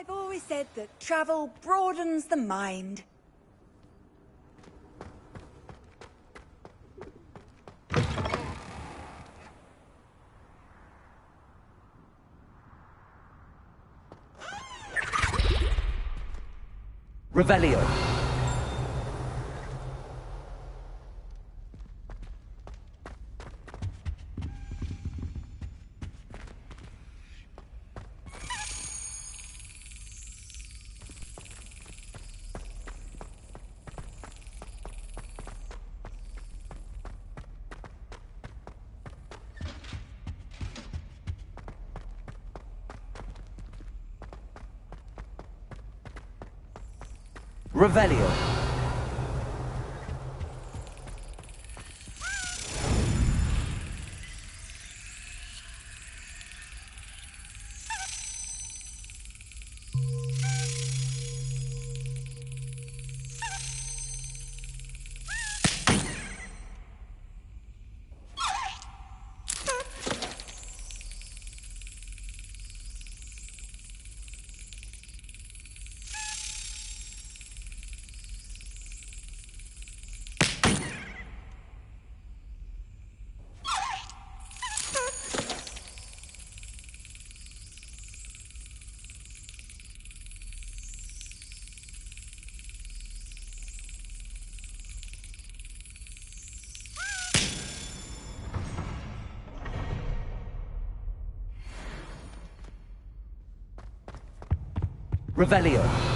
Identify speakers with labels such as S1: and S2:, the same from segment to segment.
S1: I've always said that travel broadens the mind.
S2: Revelio. Revelio. Revelio.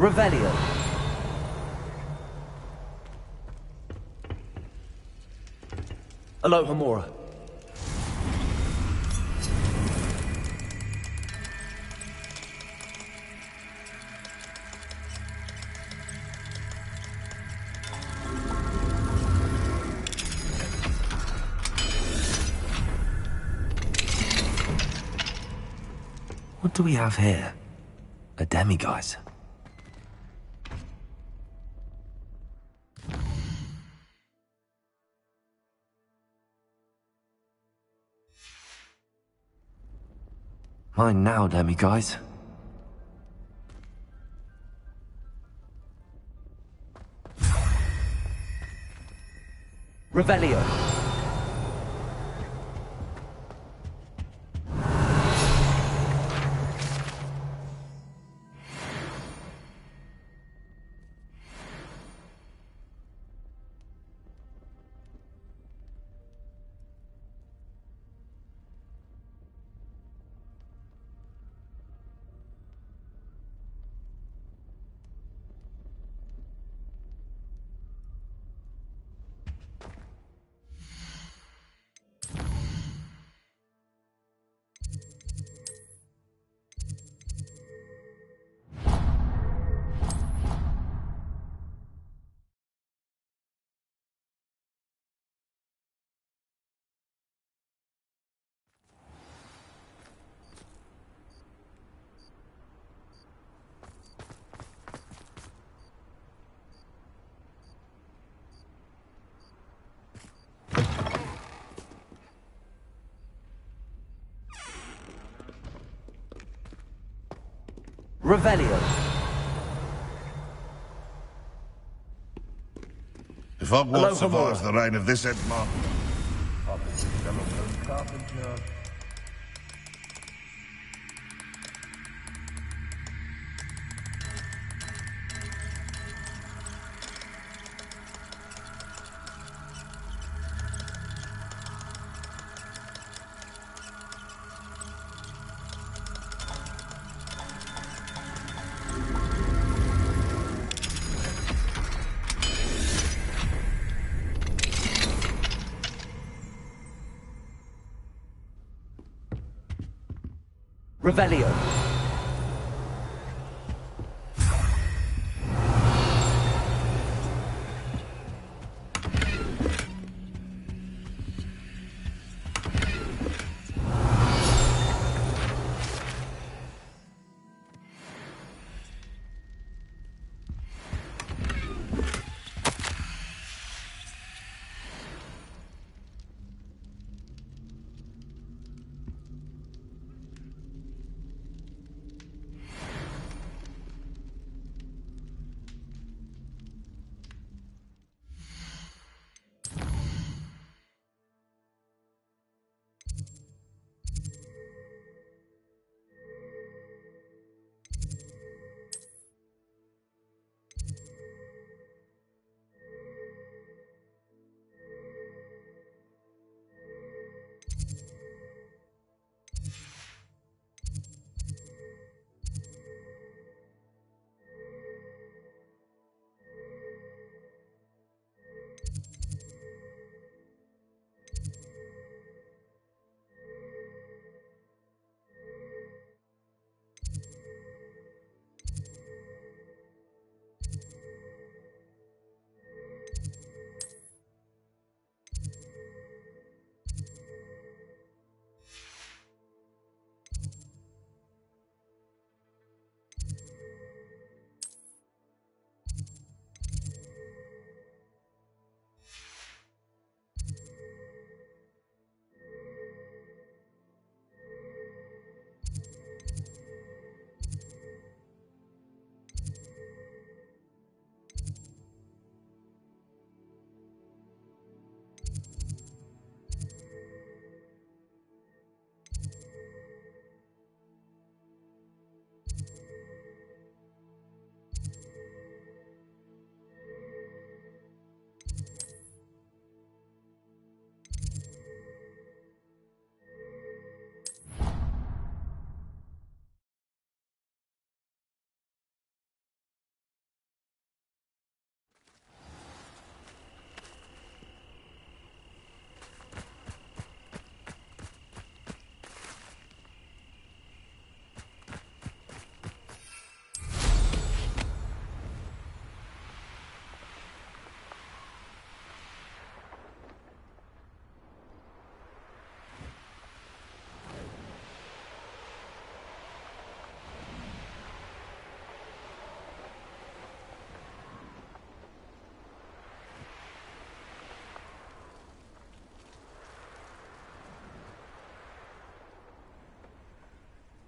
S2: Revelio. Aloha Mora.
S3: What do we have here? A demiguise. Mine now, demiguise.
S2: Revelio. Revelio.
S4: If Hogwarts
S5: Hello,
S4: survives
S5: Gamora.
S4: the reign of this Edmar,
S5: Carpenter.
S2: Revelio.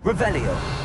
S2: Revelio.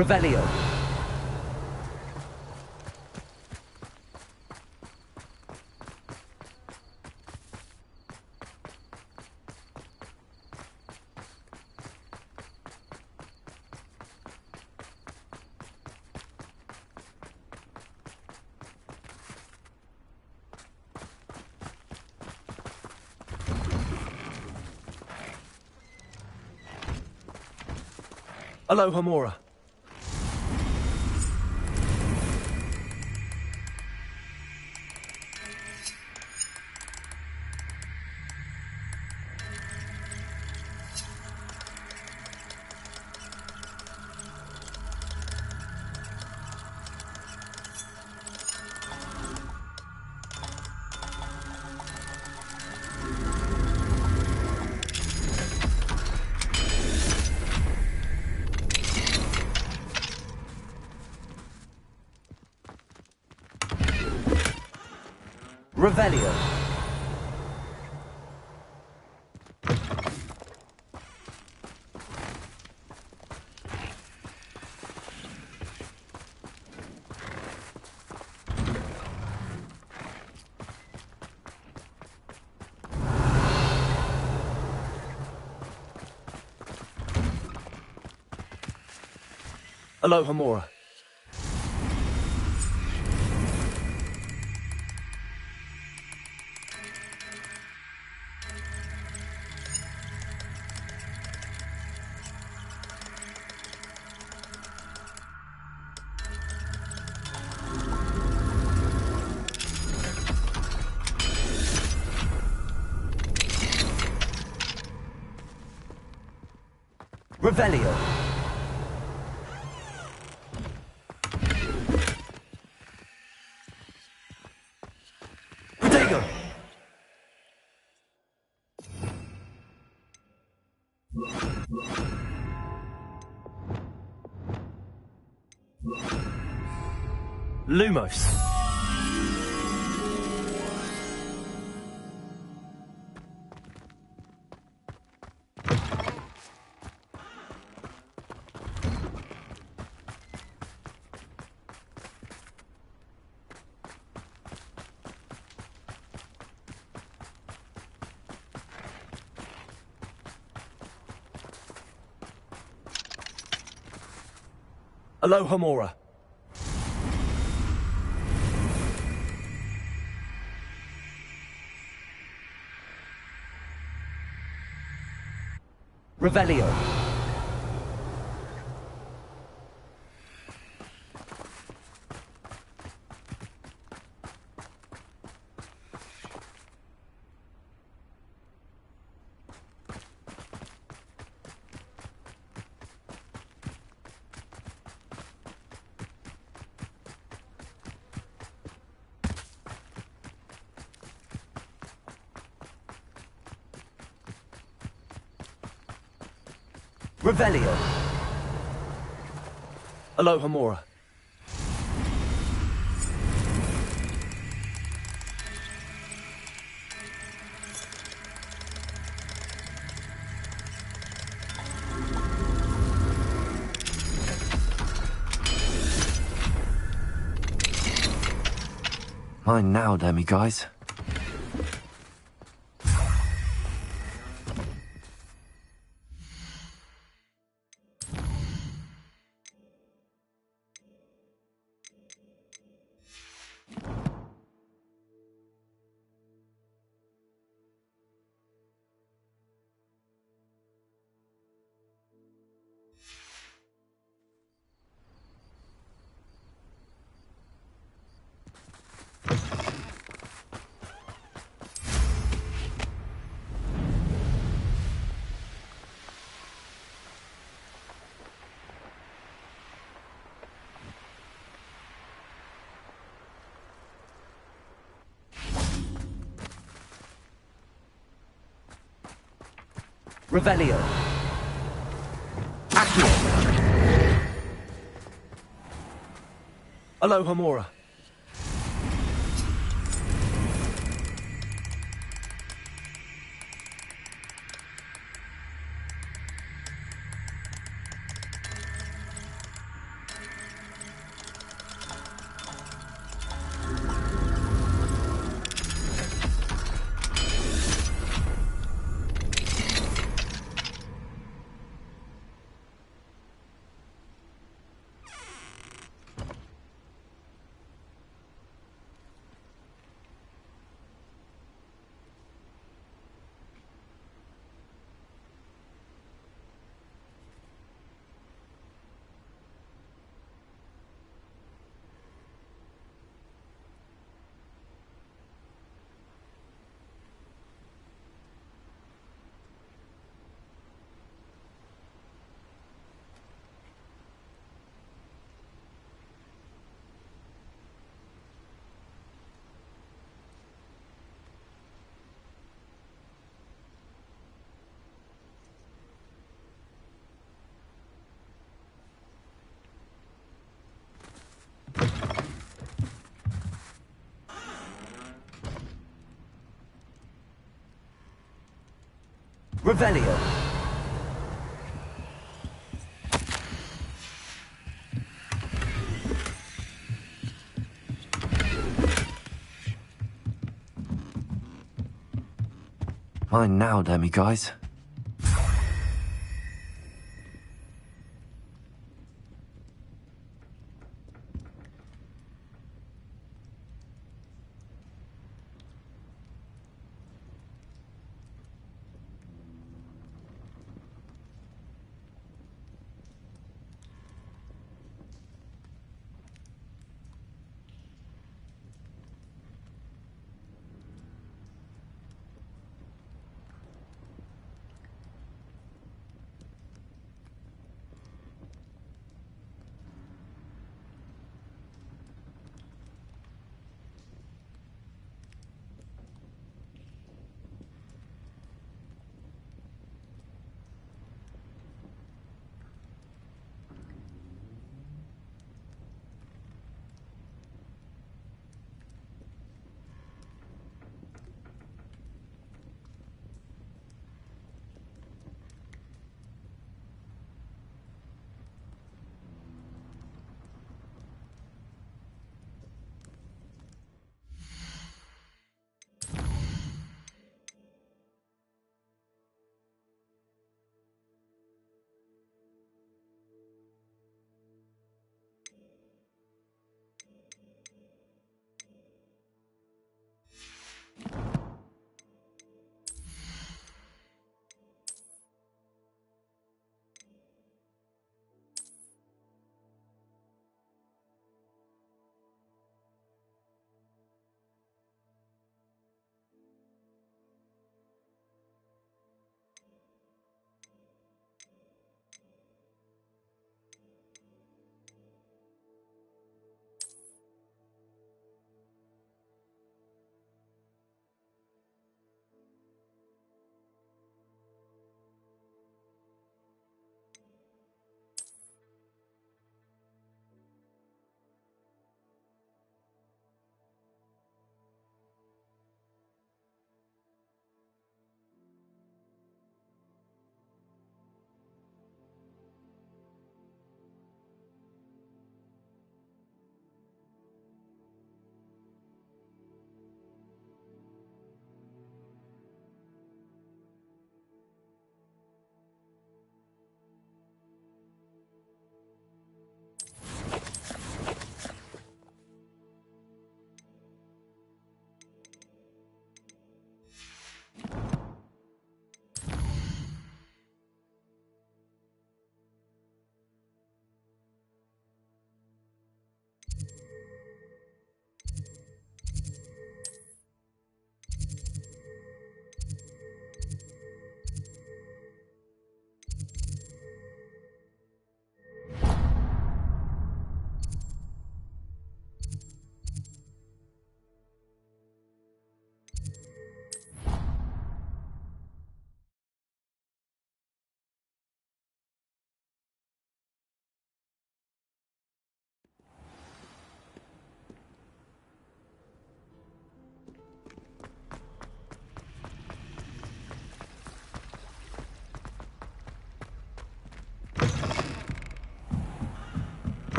S2: Revelio.
S3: Aloha Mora.
S2: Revelio.
S3: Aloha Mora.
S2: Revelio.
S3: Protego! Lumos. Aloha Mora.
S2: Revelio.
S3: Revelio. Alohomora.
S2: Mine now, guys.
S3: Revelio. Accio. Alohomora. Revelio.
S2: Mine now, guys.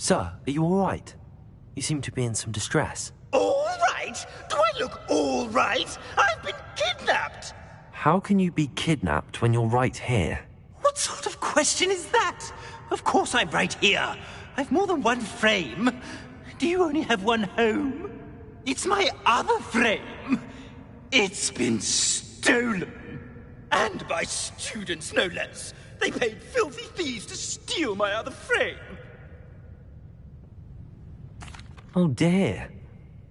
S2: Sir, are you all right? You seem to be in some distress.
S5: All right? Do I look all right? I've been kidnapped!
S2: How can you be kidnapped when you're right here?
S5: What sort of question is that? Of course I'm right here. I've more than one frame. Do you only have one home? It's my other frame. It's been stolen. And by students, no less. They paid filthy thieves to steal my other frame.
S2: Oh dear.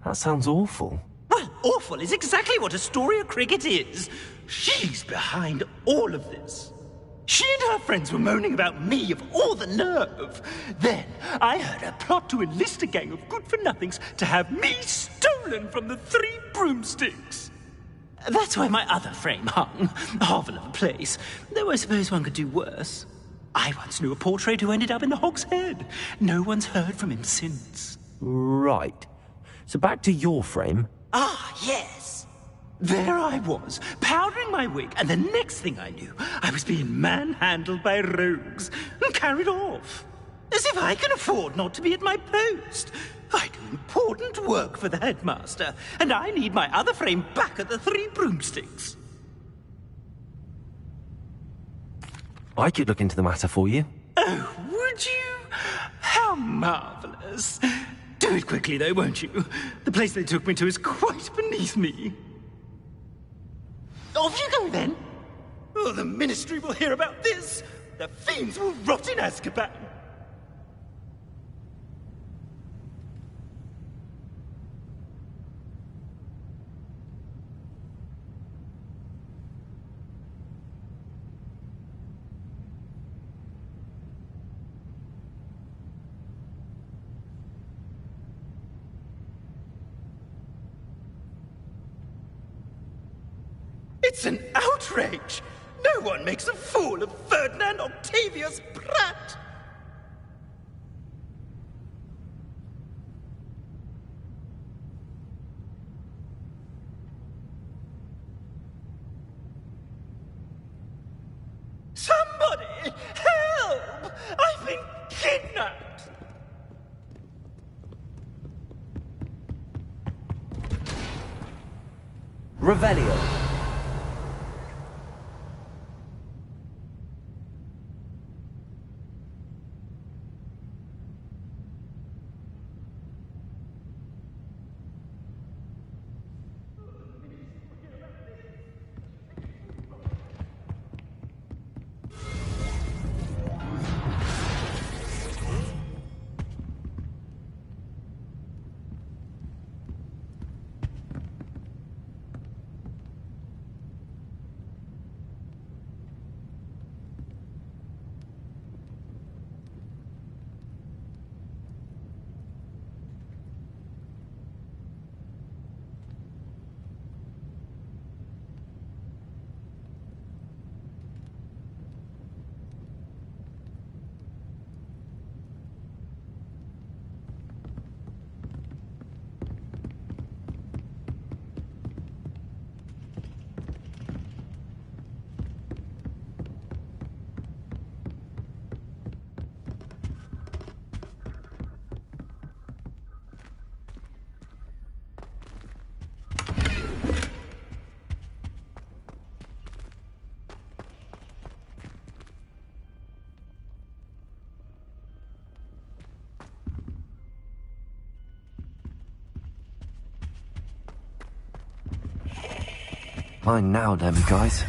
S2: That sounds awful.
S5: Well, awful is exactly what Astoria Cricket is. She's behind all of this. She and her friends were moaning about me of all the nerve. Then I heard her plot to enlist a gang of good-for-nothings to have me stolen from the Three Broomsticks. That's where my other frame hung. A hovel of a place. Though I suppose one could do worse. I once knew a portrait who ended up in the Hog's Head. No one's heard from him since.
S2: Right. So back to your frame.
S5: Ah, yes. There I was, powdering my wig, and the next thing I knew, I was being manhandled by rogues and carried off. As if I can afford not to be at my post. I do important work for the headmaster, and I need my other frame back at the Three Broomsticks.
S2: I could look into the matter for you.
S5: Oh, would you? How marvelous. Do it quickly, though, won't you? The place they took me to is quite beneath me. Off you go, then. Oh, the Ministry will hear about this. The fiends will rot in Azkaban. It's an outrage! No one makes a fool of Ferdinand Octavius Pratt! Somebody! Help! I've been kidnapped!
S2: Revelio. Mine now, damn you guys.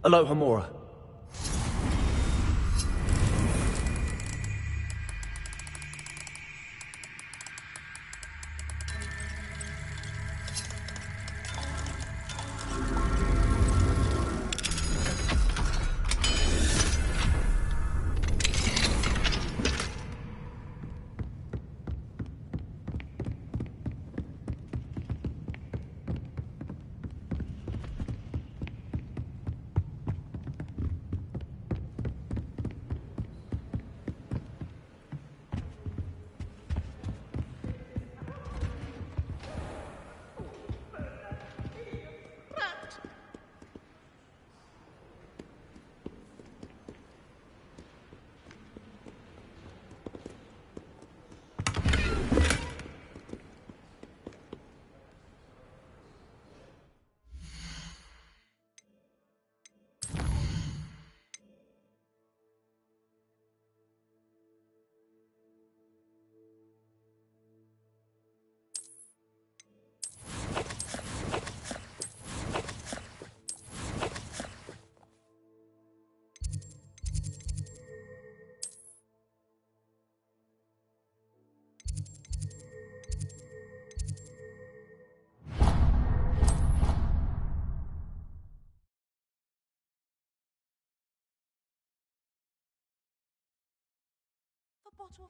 S3: Alohomora.
S1: Bottle.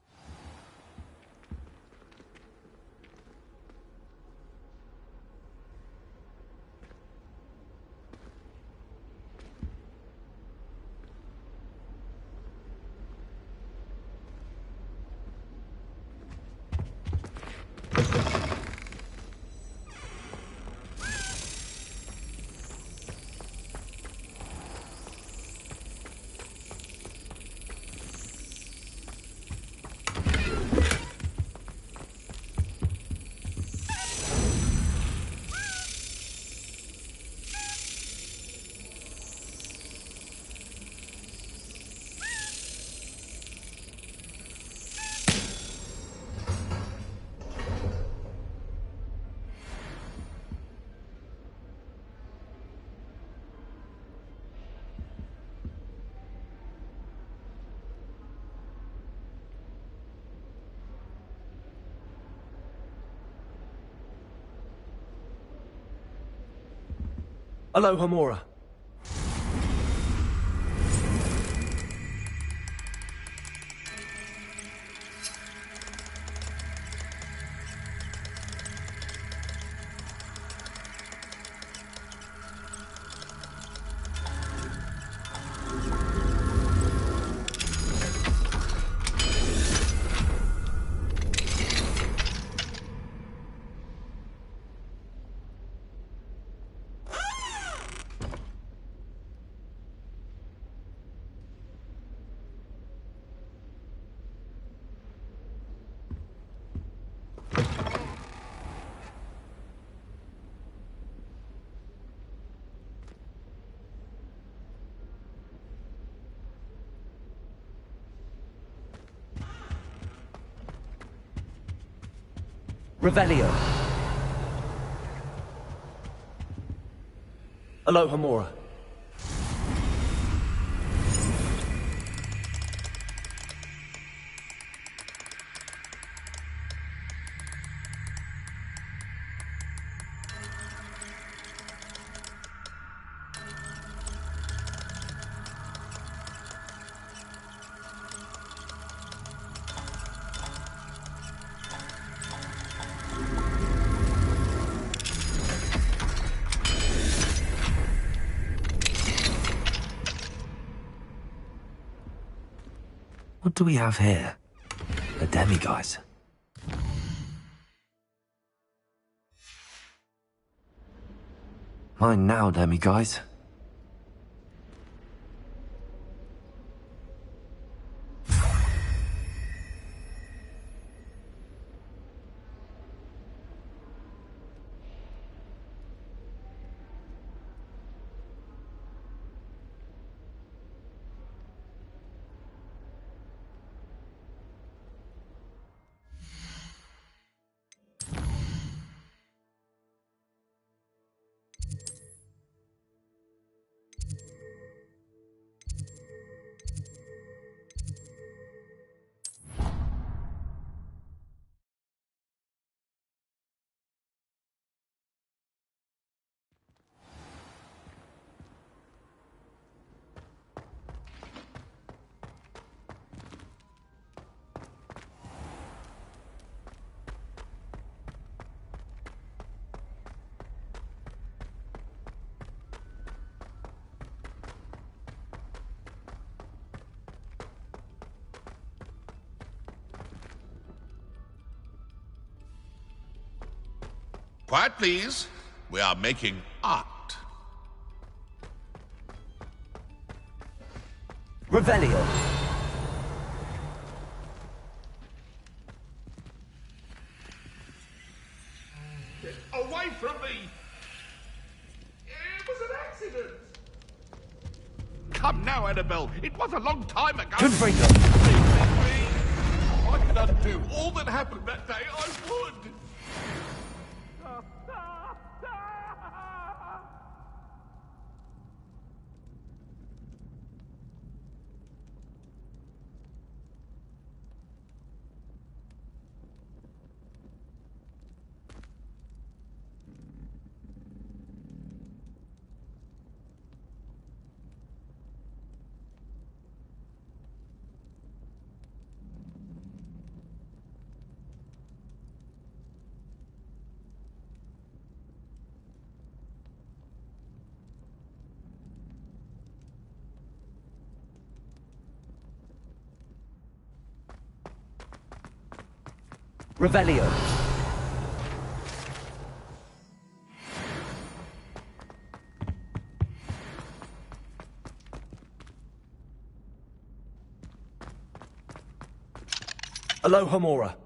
S3: Alohomora. Revelio. Alohomora.
S2: What do we have here? A demiguise. Mine now, demiguise.
S4: Quiet, please. We are making art.
S3: Revelio.
S4: Get away from me! It was an accident! Come now, Annabelle. It was a long time ago.
S3: Confringo.
S4: If I could undo all that happened that day, I would.
S3: Revelio. Alohomora.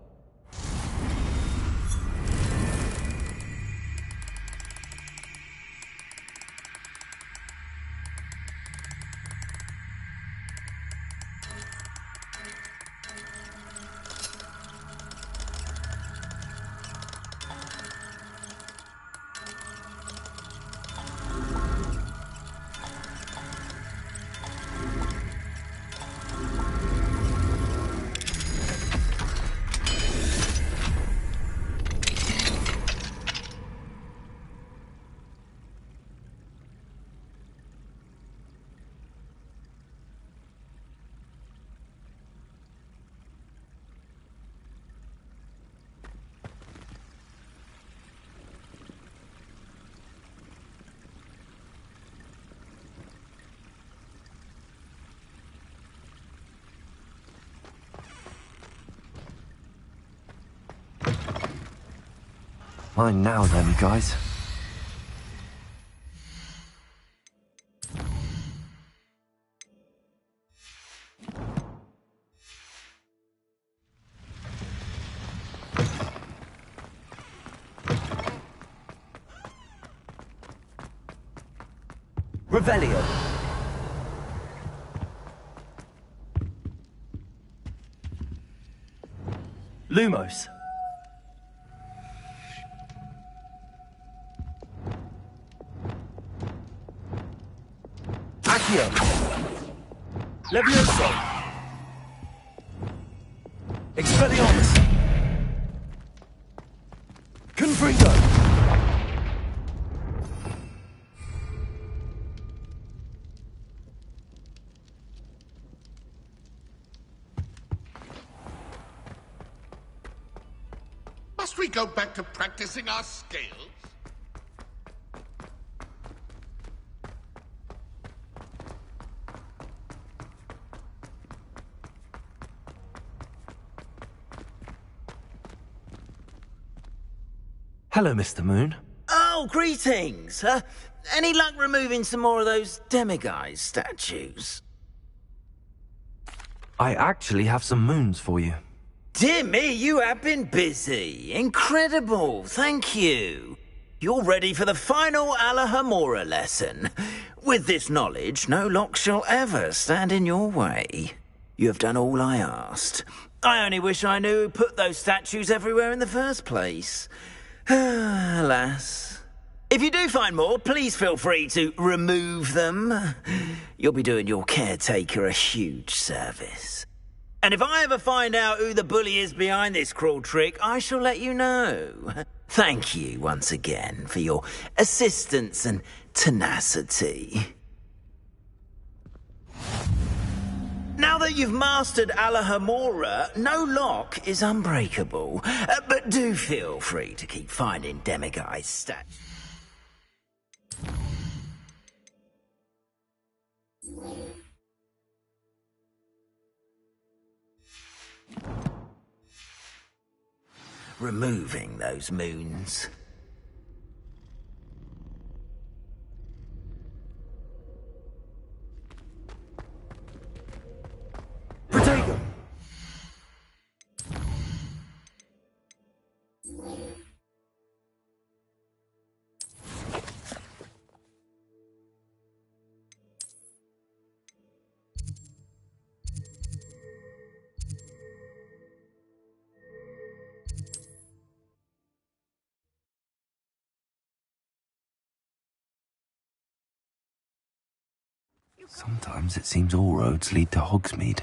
S2: Mine now then, guys.
S3: Revelio. Lumos. Accio. Levioso. Expelliarmus. Confringo.
S4: Must we go back to practicing our skills?
S2: Hello, Mr. Moon.
S6: Oh, greetings. Any luck removing some more of those demiguise statues?
S2: I actually have some moons for you.
S6: Dear me, you have been busy. Incredible. Thank you. You're ready for the final Alohomora lesson. With this knowledge, no lock shall ever stand in your way. You have done all I asked. I only wish I knew who put those statues everywhere in the first place. Alas. If you do find more, please feel free to remove them. You'll be doing your caretaker a huge service. And if I ever find out who the bully is behind this cruel trick, I shall let you know. Thank you once again for your assistance and tenacity. Now that you've mastered Alohomora, no lock is unbreakable. But do feel free to keep finding demiguise statues. Removing those moons.
S2: Sometimes it seems all roads lead to Hogsmeade.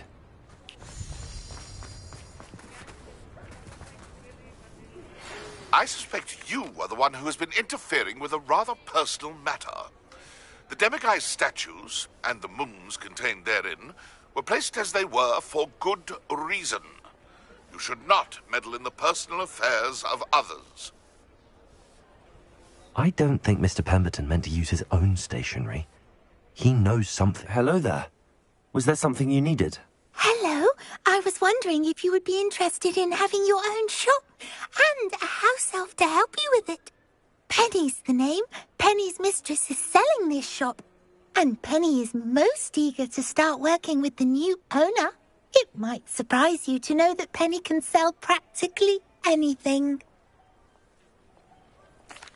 S4: I suspect you are the one who has been interfering with a rather personal matter. The Demiguise statues, and the moons contained therein, were placed as they were for good reason. You should not meddle in the personal affairs of others.
S2: I don't think Mr. Pemberton meant to use his own stationery. He knows something. Hello there. Was there something you needed?
S7: Hello. I was wondering if you would be interested in having your own shop and a house elf to help you with it. Penny's the name. Penny's mistress is selling this shop. And Penny is most eager to start working with the new owner. It might surprise you to know that Penny can sell practically anything.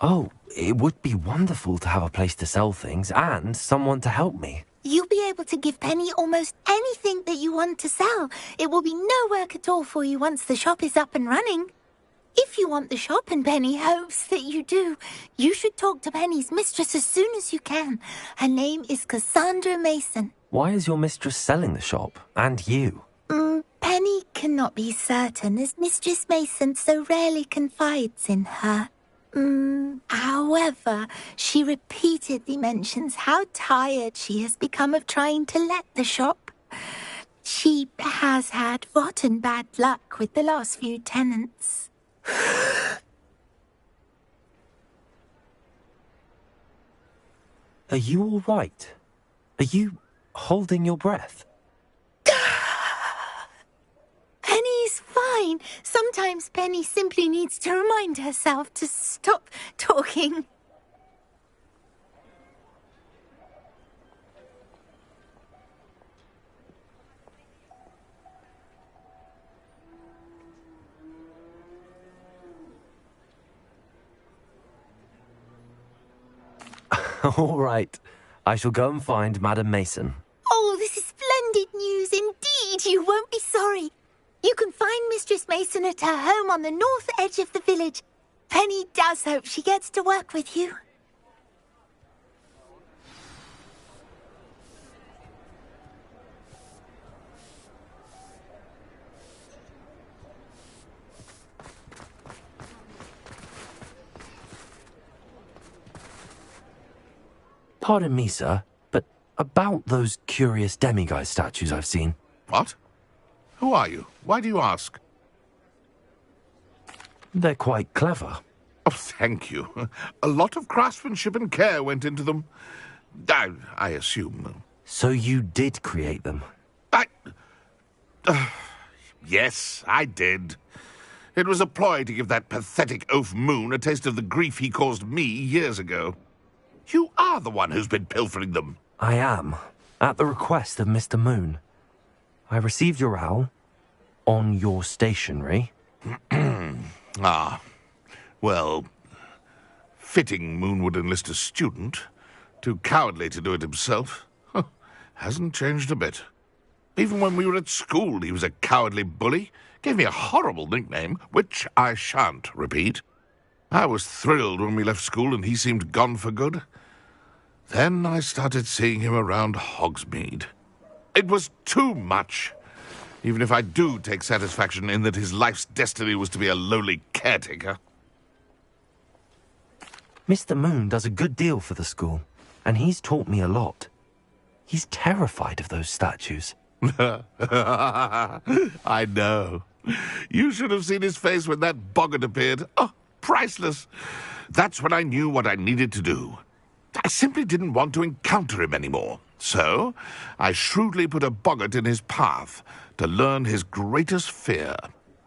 S2: Oh, it would be wonderful to have a place to sell things and someone to help me.
S7: You'll be able to give Penny almost anything that you want to sell. It will be no work at all for you once the shop is up and running. If you want the shop, and Penny hopes that you do, you should talk to Penny's mistress as soon as you can. Her name is Cassandra Mason.
S2: Why is your mistress selling the shop? And you?
S7: Penny cannot be certain, as Mistress Mason so rarely confides in her. However, she repeatedly mentions how tired she has become of trying to let the shop. She has had rotten bad luck with the last few tenants.
S2: Are you all right? Are you holding your breath?
S7: Penny's fine. Sometimes Penny simply needs to remind herself to stop talking.
S2: All right. I shall go and find Madam Mason.
S7: Oh, this is splendid news indeed. You won't be sorry. You can find Mistress Mason at her home on the north edge of the village. Penny does hope she gets to work with you.
S2: Pardon me, sir, but about those curious demiguise statues I've seen.
S4: What? Who are you? Why do you ask?
S2: They're quite clever.
S4: Oh, thank you. A lot of craftsmanship and care went into them. I assume.
S2: So you did create them?
S4: Yes, I did. It was a ploy to give that pathetic oaf Moon a taste of the grief he caused me years ago. You are the one who's been pilfering them.
S2: I am, at the request of Mr. Moon. I received your owl on your stationery.
S4: Well, fitting Moon would enlist a student. Too cowardly to do it himself. Hasn't changed a bit. Even when we were at school, he was a cowardly bully. Gave me a horrible nickname, which I shan't repeat. I was thrilled when we left school and he seemed gone for good. Then I started seeing him around Hogsmeade. It was too much. Even if I do take satisfaction in that his life's destiny was to be a lowly caretaker.
S2: Mr. Moon does a good deal for the school, and he's taught me a lot. He's terrified of those statues.
S4: I know. You should have seen his face when that boggart appeared. Oh, priceless. That's when I knew what I needed to do. I simply didn't want to encounter him anymore. So, I shrewdly put a boggart in his path to learn his greatest fear.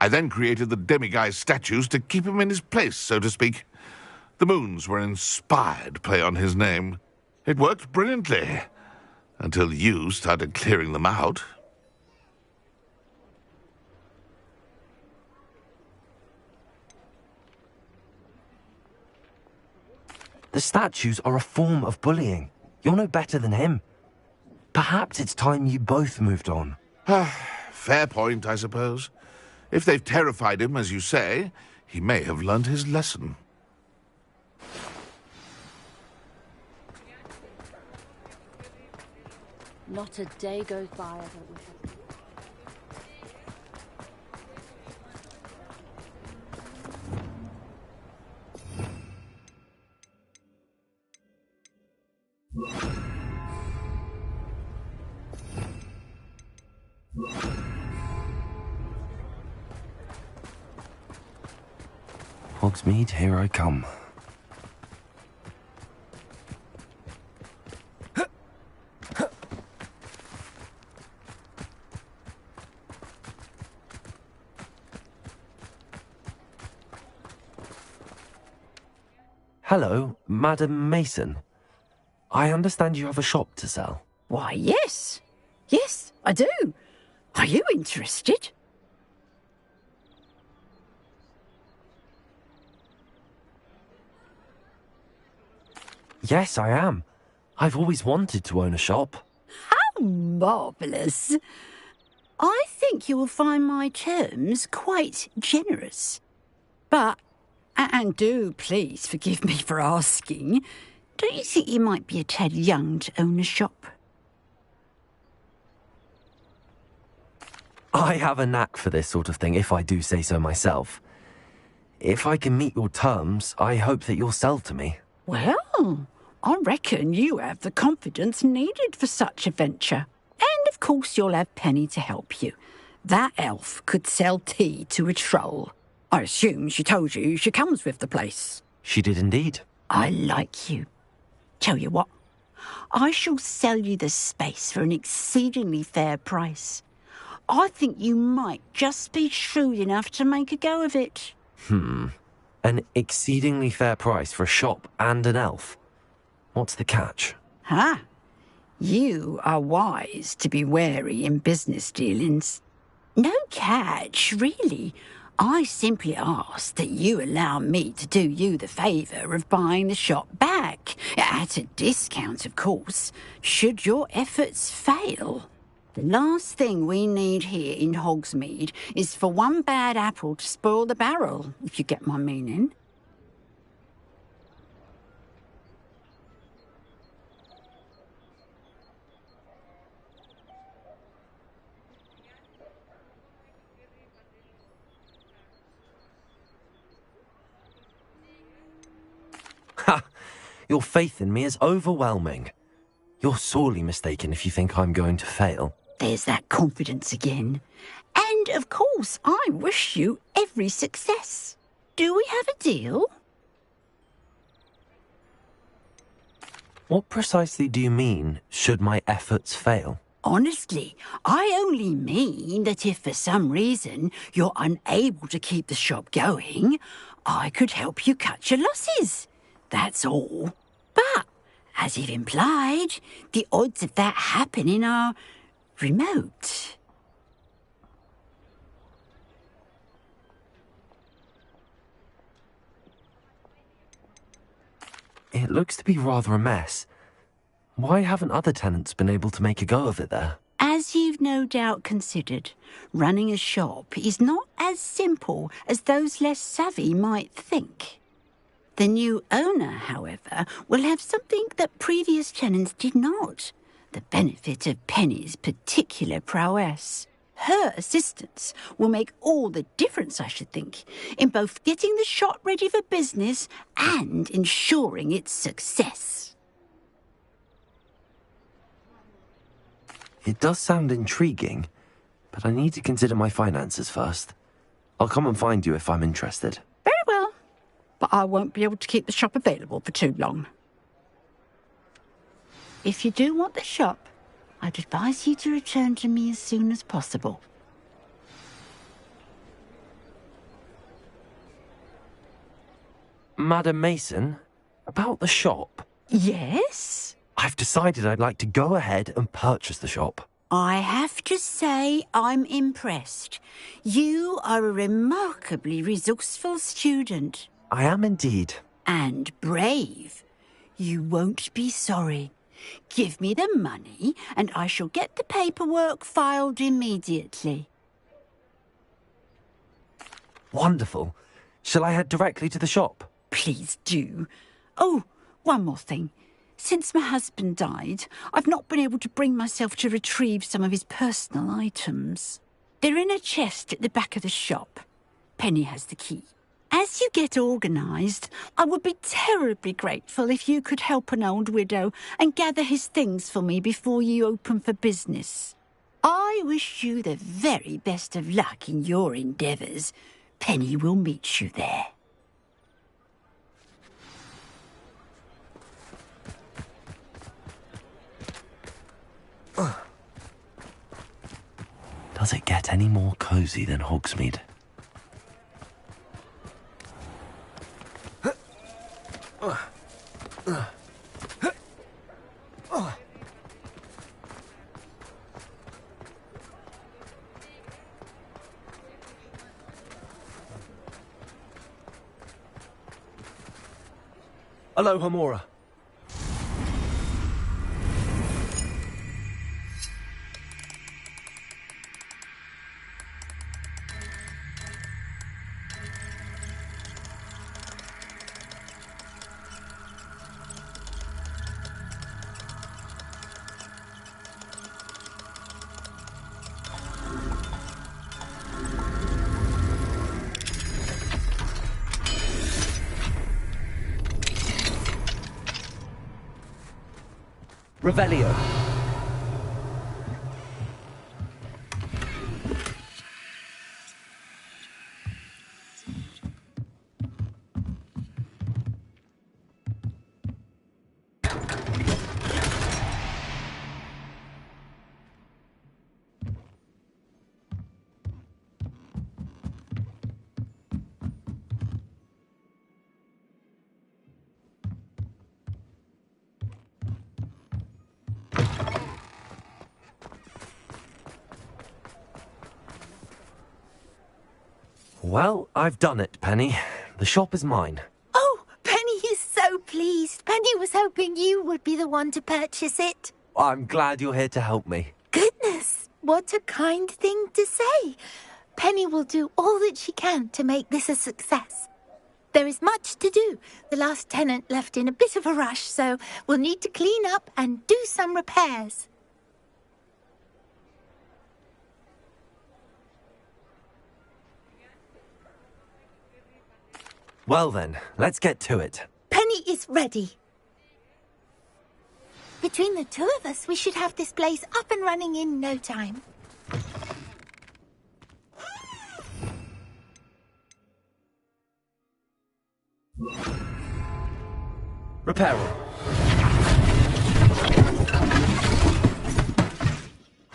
S4: I then created the demiguise statues to keep him in his place, so to speak. The moons were an inspired play on his name. It worked brilliantly, until you started clearing them out.
S2: The statues are a form of bullying. You're no better than him. Perhaps it's time you both moved on.
S4: Fair point, I suppose. If they've terrified him, as you say, he may have learned his lesson.
S8: Not a day goes by I don't wish I...
S2: Hogsmeade, here I come. Hello, Madam Mason. I understand you have a shop to sell.
S9: Why, yes. Yes, I do. Are you interested?
S2: Yes, I am. I've always wanted to own a shop.
S9: How marvellous. I think you will find my terms quite generous. But, and do please forgive me for asking, don't you think you might be a tad young to own a shop?
S2: I have a knack for this sort of thing, if I do say so myself. If I can meet your terms, I hope that you'll sell to me.
S9: Well, I reckon you have the confidence needed for such a venture. And of course you'll have Penny to help you. That elf could sell tea to a troll. I assume she told you she comes with the place.
S2: She did indeed.
S9: I like you. Tell you what, I shall sell you the space for an exceedingly fair price. I think you might just be shrewd enough to make a go of it.
S2: An exceedingly fair price for a shop and an elf. What's the catch?
S9: Ah, you are wise to be wary in business dealings. No catch, really. I simply ask that you allow me to do you the favour of buying the shop back, at a discount, of course, should your efforts fail. The last thing we need here in Hogsmeade is for one bad apple to spoil the barrel, if you get my meaning.
S2: Ha! Your faith in me is overwhelming. You're sorely mistaken if you think I'm going to fail.
S9: There's that confidence again. And, of course, I wish you every success. Do we have a deal?
S2: What precisely do you mean, should my efforts fail?
S9: Honestly, I only mean that if for some reason you're unable to keep the shop going, I could help you cut your losses. That's all. But, as you've implied, the odds of that happening are remote.
S2: It looks to be rather a mess. Why haven't other tenants been able to make a go of it there?
S9: As you've no doubt considered, running a shop is not as simple as those less savvy might think. The new owner, however, will have something that previous tenants did not. The benefit of Penny's particular prowess. Her assistance will make all the difference, I should think, in both getting the shop ready for business and ensuring its success.
S2: It does sound intriguing, but I need to consider my finances first. I'll come and find you if I'm interested.
S9: Very well, but I won't be able to keep the shop available for too long. If you do want the shop, I'd advise you to return to me as soon as possible.
S2: Madam Mason, about the shop.
S9: Yes?
S2: I've decided I'd like to go ahead and purchase the shop.
S9: I have to say I'm impressed. You are a remarkably resourceful student.
S2: I am indeed.
S9: And brave. You won't be sorry. Give me the money, and I shall get the paperwork filed immediately.
S2: Wonderful. Shall I head directly to the shop?
S9: Please do. Oh, one more thing. Since my husband died, I've not been able to bring myself to retrieve some of his personal items. They're in a chest at the back of the shop. Penny has the key. As you get organised, I would be terribly grateful if you could help an old widow and gather his things for me before you open for business. I wish you the very best of luck in your endeavours. Penny will meet you there.
S2: Does it get any more cosy than Hogsmeade?
S3: Aloha Mora. Revelio.
S2: Well, I've done it, Penny. The shop is mine.
S7: Oh, Penny is so pleased. Penny was hoping you would be the one to purchase it.
S2: I'm glad you're here to help me.
S7: Goodness, what a kind thing to say. Penny will do all that she can to make this a success. There is much to do. The last tenant left in a bit of a rush, so we'll need to clean up and do some repairs.
S2: Well then, let's get to it.
S7: Penny is ready. Between the two of us, we should have this place up and running in no time.
S3: Repairing.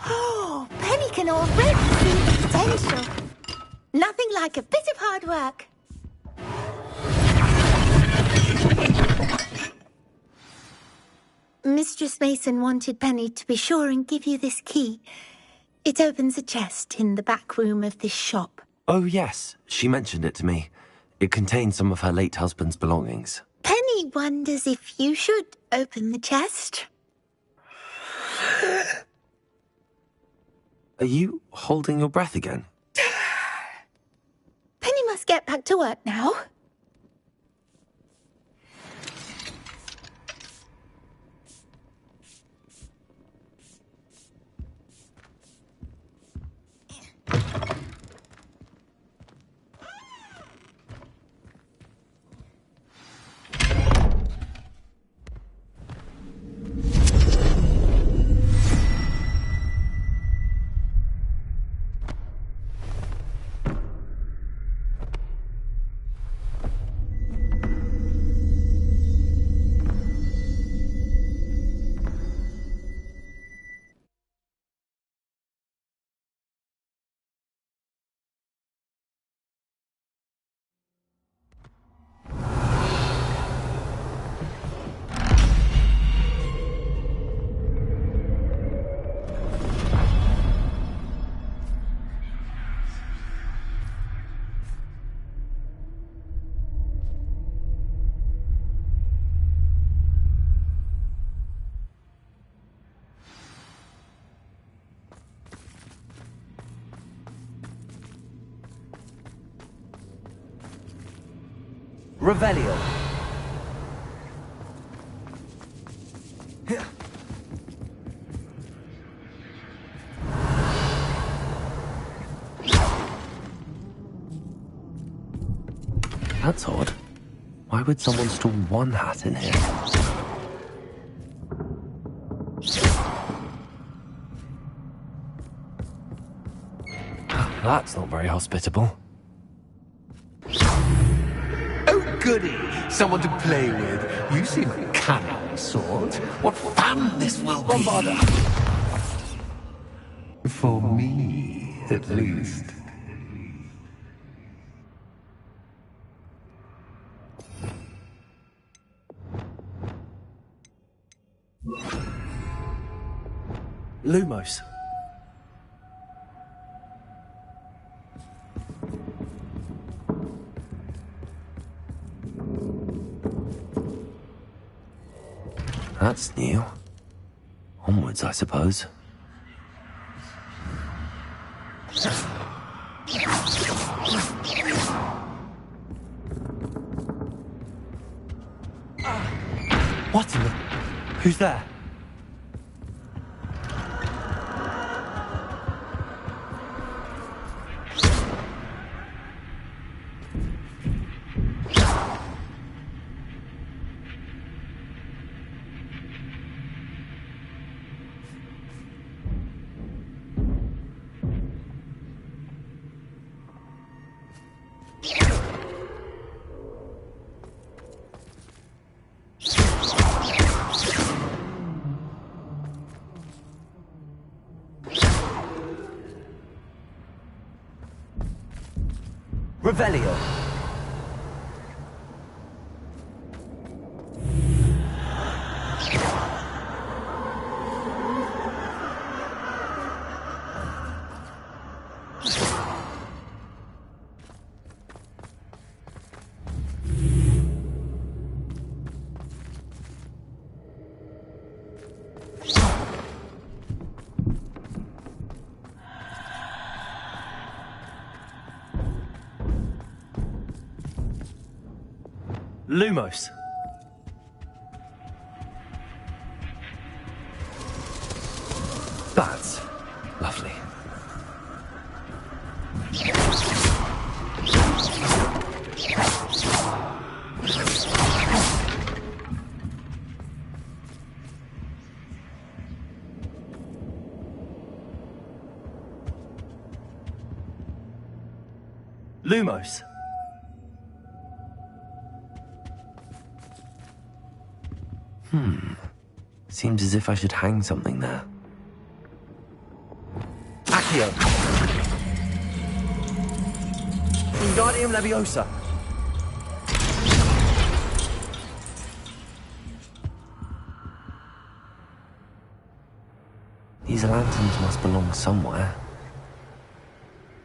S7: Oh, Penny can already see the potential. Nothing like a bit of hard work. Mistress Mason wanted Penny to be sure and give you this key. It opens a chest in the back room of this shop.
S2: Oh yes, she mentioned it to me. It contains some of her late husband's belongings.
S7: Penny wonders if you should open the chest.
S2: Are you holding your breath again?
S7: Penny must get back to work now.
S3: Revelio.
S2: That's odd. Why would someone store one hat in here? That's not very hospitable.
S10: Oh, goody! Someone to play with. You seem a cunning sort. What fun this will be! For me, at least.
S3: Lumos.
S2: That's new. Onwards, I suppose.
S3: What in the... Who's there? Revelio. Lumos.
S2: That's lovely.
S3: Lumos.
S2: Seems as if I should hang something there.
S3: Accio. Wingardium Leviosa.
S2: These lanterns must belong somewhere.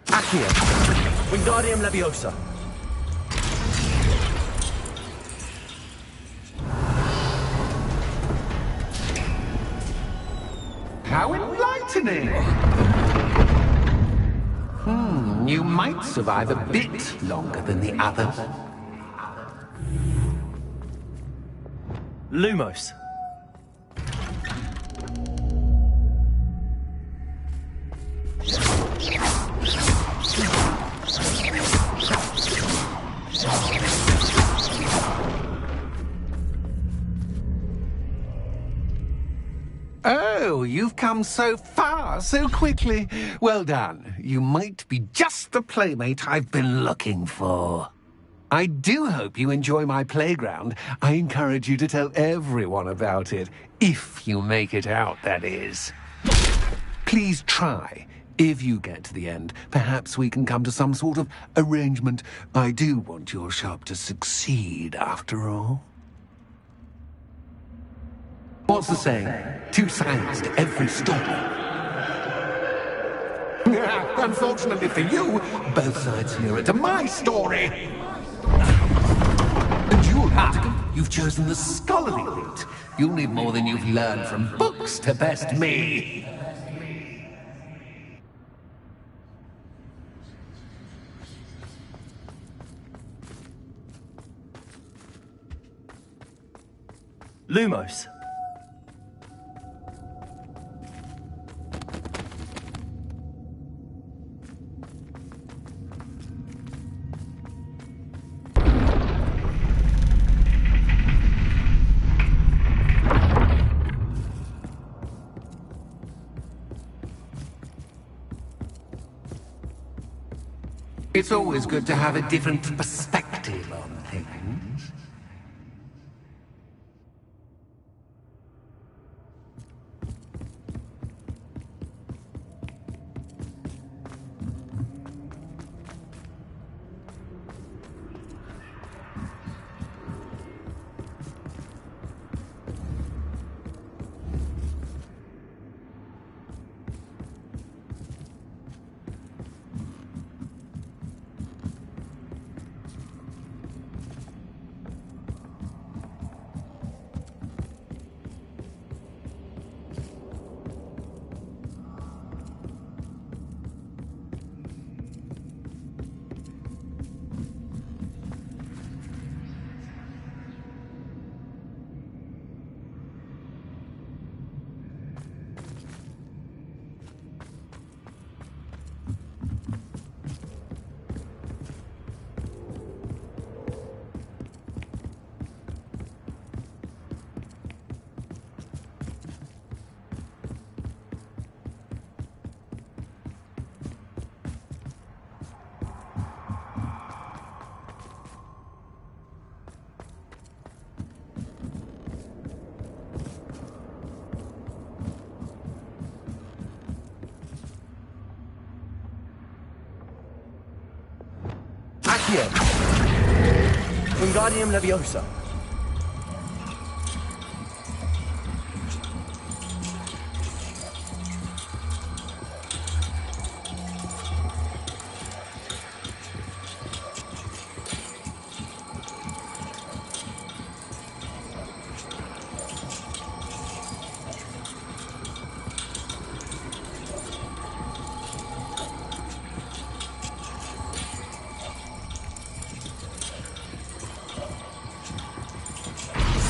S3: Accio. Wingardium Leviosa.
S10: How enlightening! You might survive a bit longer than the others.
S3: Lumos.
S10: Oh, you've come so far so quickly. Well done. You might be just the playmate I've been looking for. I do hope you enjoy my playground. I encourage you to tell everyone about it. If you make it out, that is. Please try. If you get to the end, perhaps we can come to some sort of arrangement. I do want your shop to succeed, after all. What's the saying? Two sides to every story. Unfortunately for you, both sides hear it to my story. And you've chosen the scholarly route. You'll need more than you've learned from books to best me.
S3: Lumos.
S10: It's always good to have a different perspective on things.
S3: Accio. Wingardium Leviosa.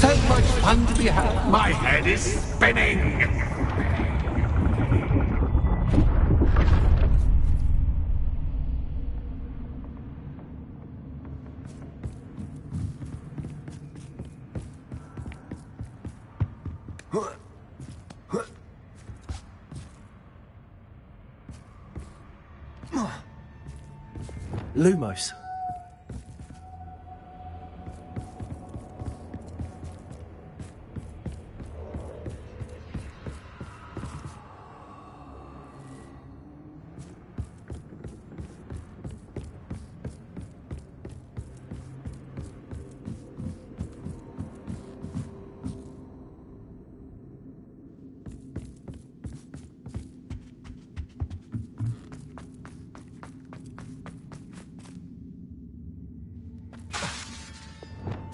S10: So much fun to be had. My head is spinning.
S3: Lumos.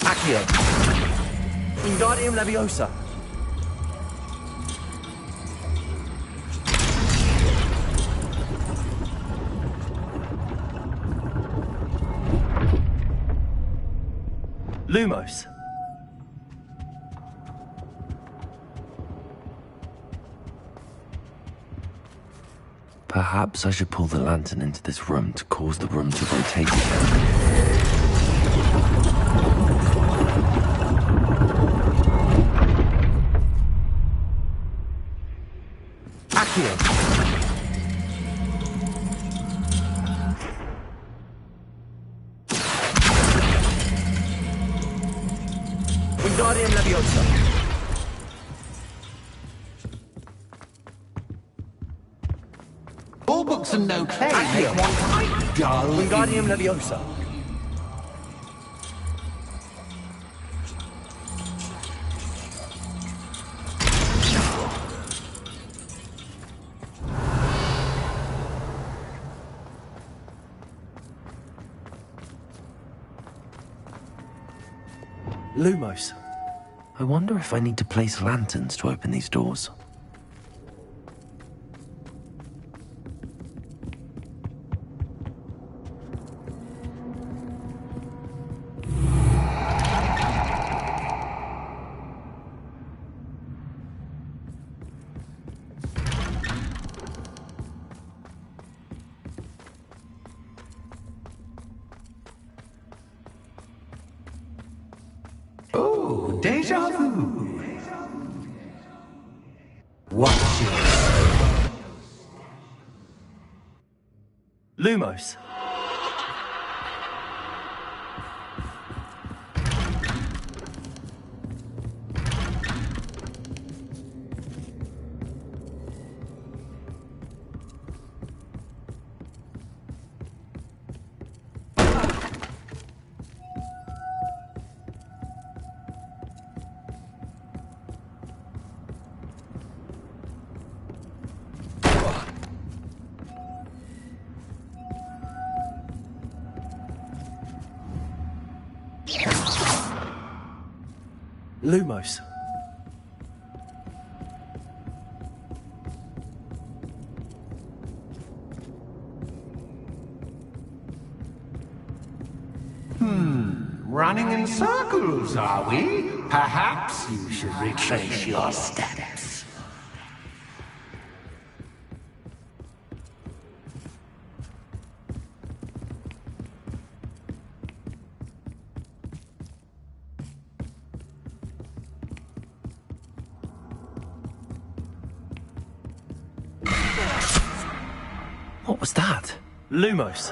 S3: Accio. Wingardium Leviosa. Lumos.
S2: Perhaps I should pull the lantern into this room to cause the room to rotate again.
S3: Accio. Wingardium Leviosa.
S10: All books and no play make one quite dull.
S3: Wingardium Leviosa. Lumos.
S2: I wonder if I need to place lanterns to open these doors.
S10: Oh, déjà vu. Watch it.
S3: Lumos. Lumos.
S10: Running in circles, are we? Perhaps you should retrace your steps.
S2: What was that?
S3: Lumos.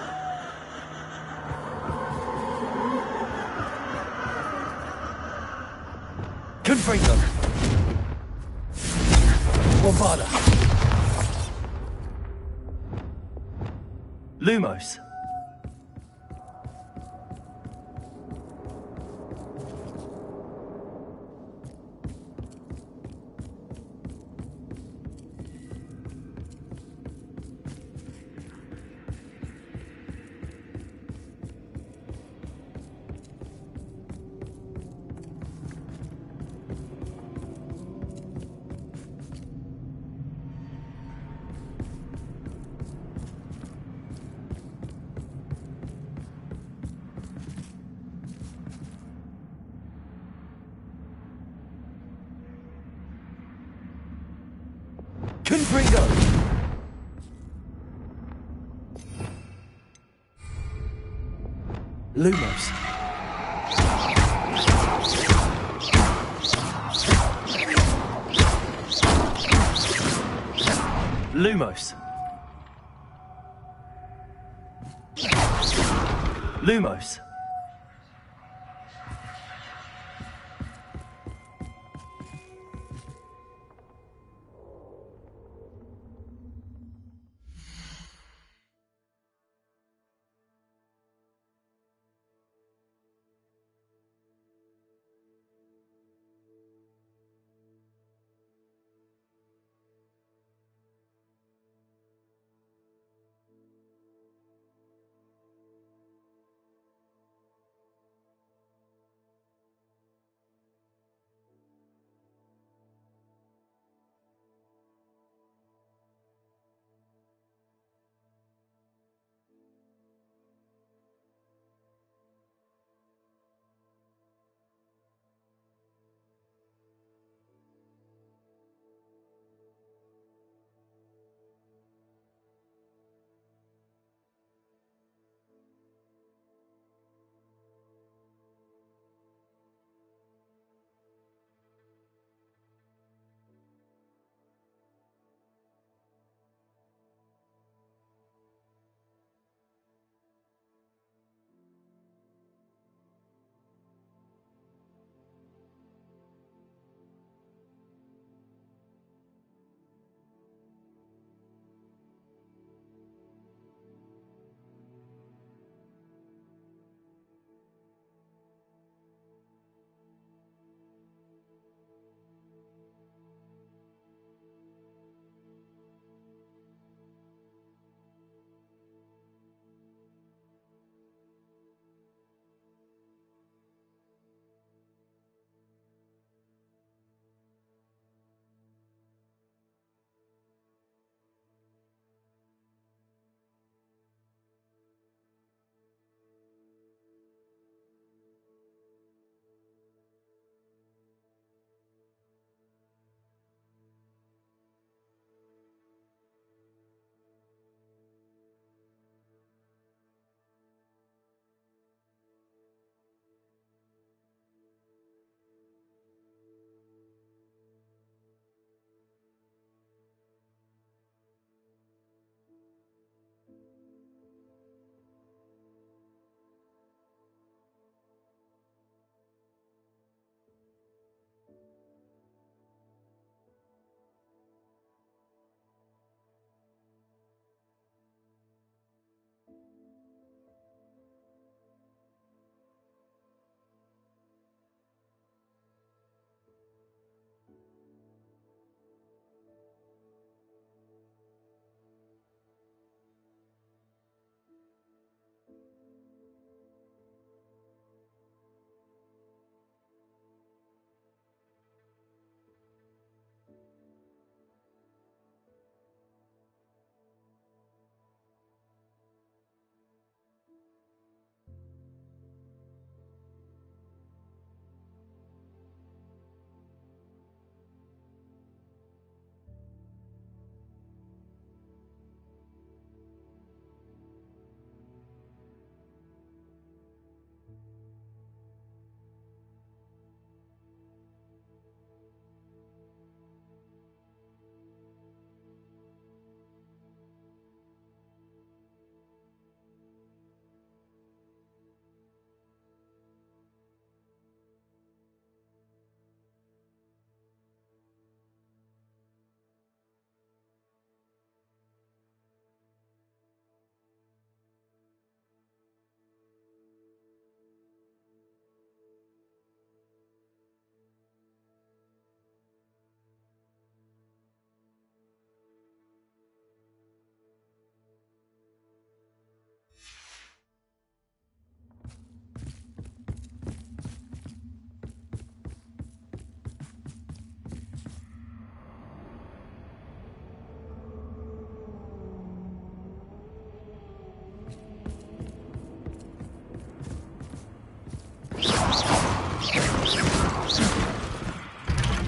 S3: Confringo. Bombada. Lumos. Confringo. Lumos. Lumos. Lumos.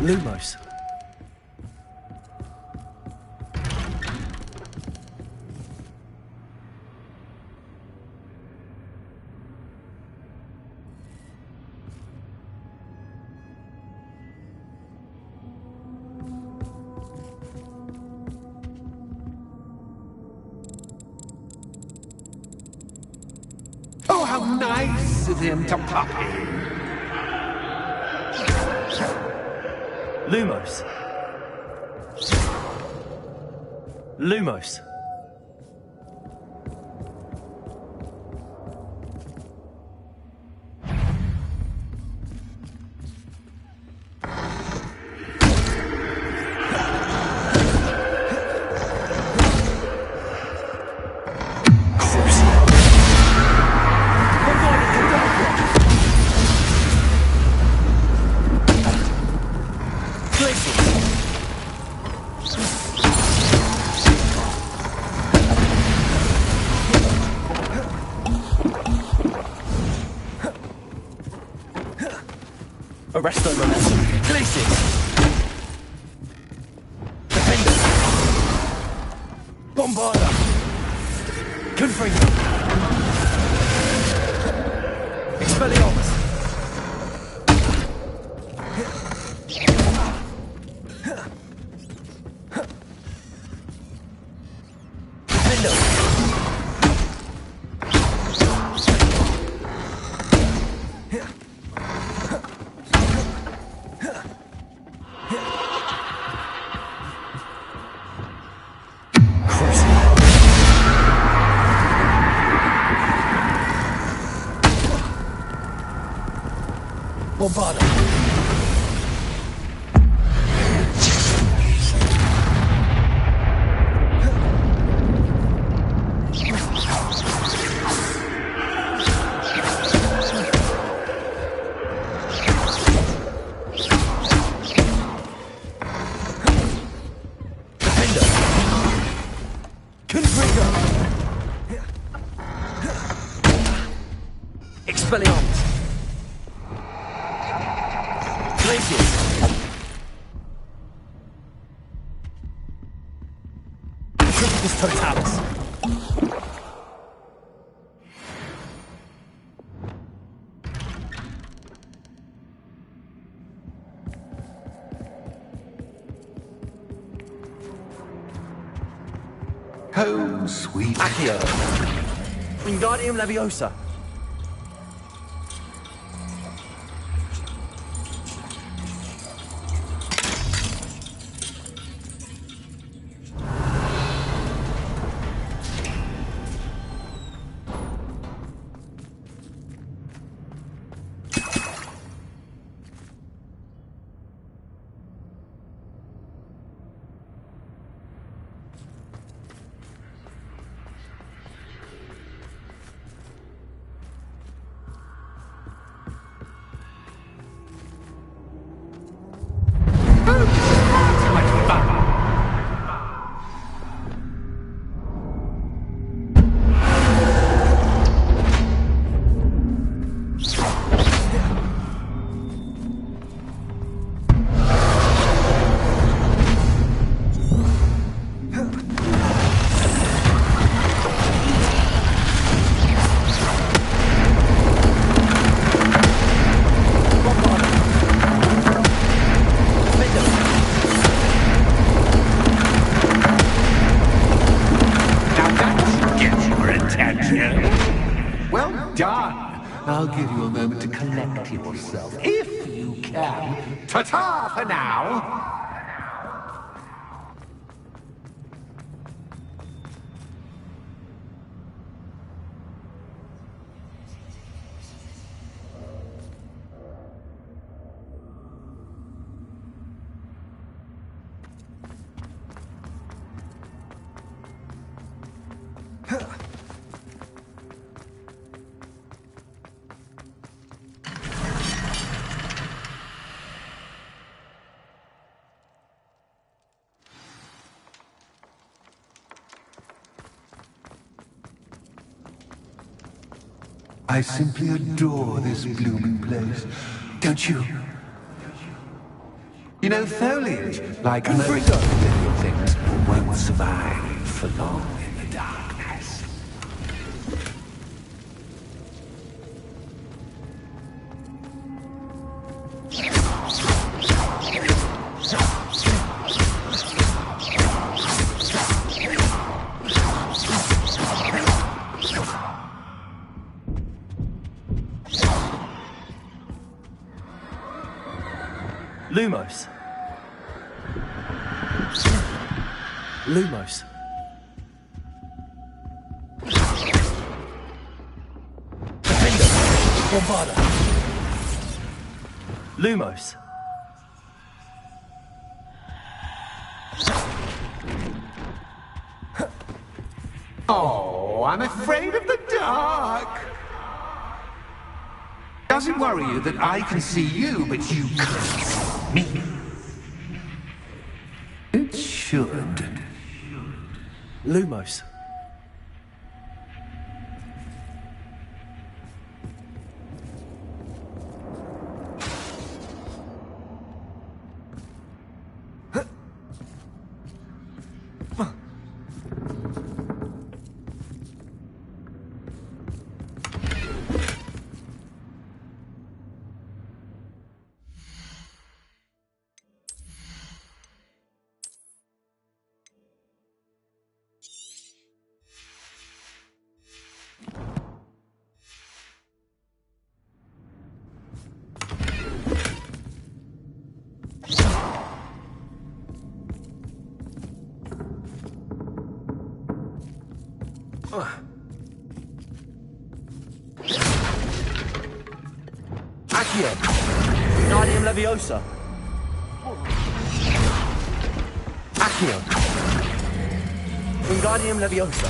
S3: Lumos.
S10: Oh, how nice of him to pop in.
S3: Lumos. Lumos. Arresto momentum. Glacius. Defender. Bombarda. Confringo. Expelliarmus. Defender. Bombarda. Defender. Confringo. Expelliarmus. Glacius. Triplicus totalis.
S10: Home, sweet.
S3: Accio. Wingardium Leviosa.
S10: Well done. I'll give you a moment to collect yourself, if you can. Ta-ta for now. I simply adore this blooming place. Don't you? You know, foliage, like most living things, won't survive for long in the darkness.
S3: Lumos. Lumos. Defender. Bombarda. Lumos.
S10: Oh, I'm afraid of the dark. Does it worry you that I can see you, but you can't see me? It should.
S3: Lumos. Accio. Guardium Leviosa. Accio. Wingardium Leviosa.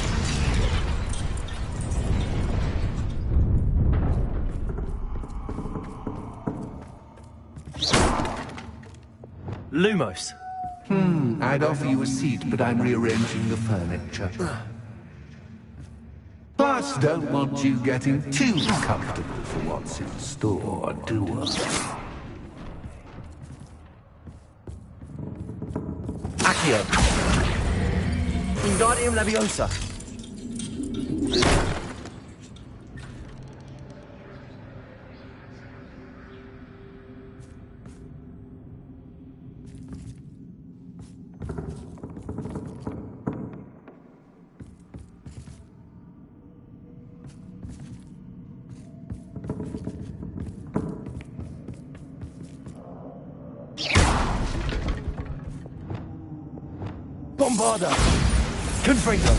S3: Lumos.
S10: I'd offer you a seat, but I'm rearranging the furniture. Plus, don't want you getting too comfortable for what's in store, do I?
S3: Accio. Wingardium Leviosa. Bombarda. Confringo.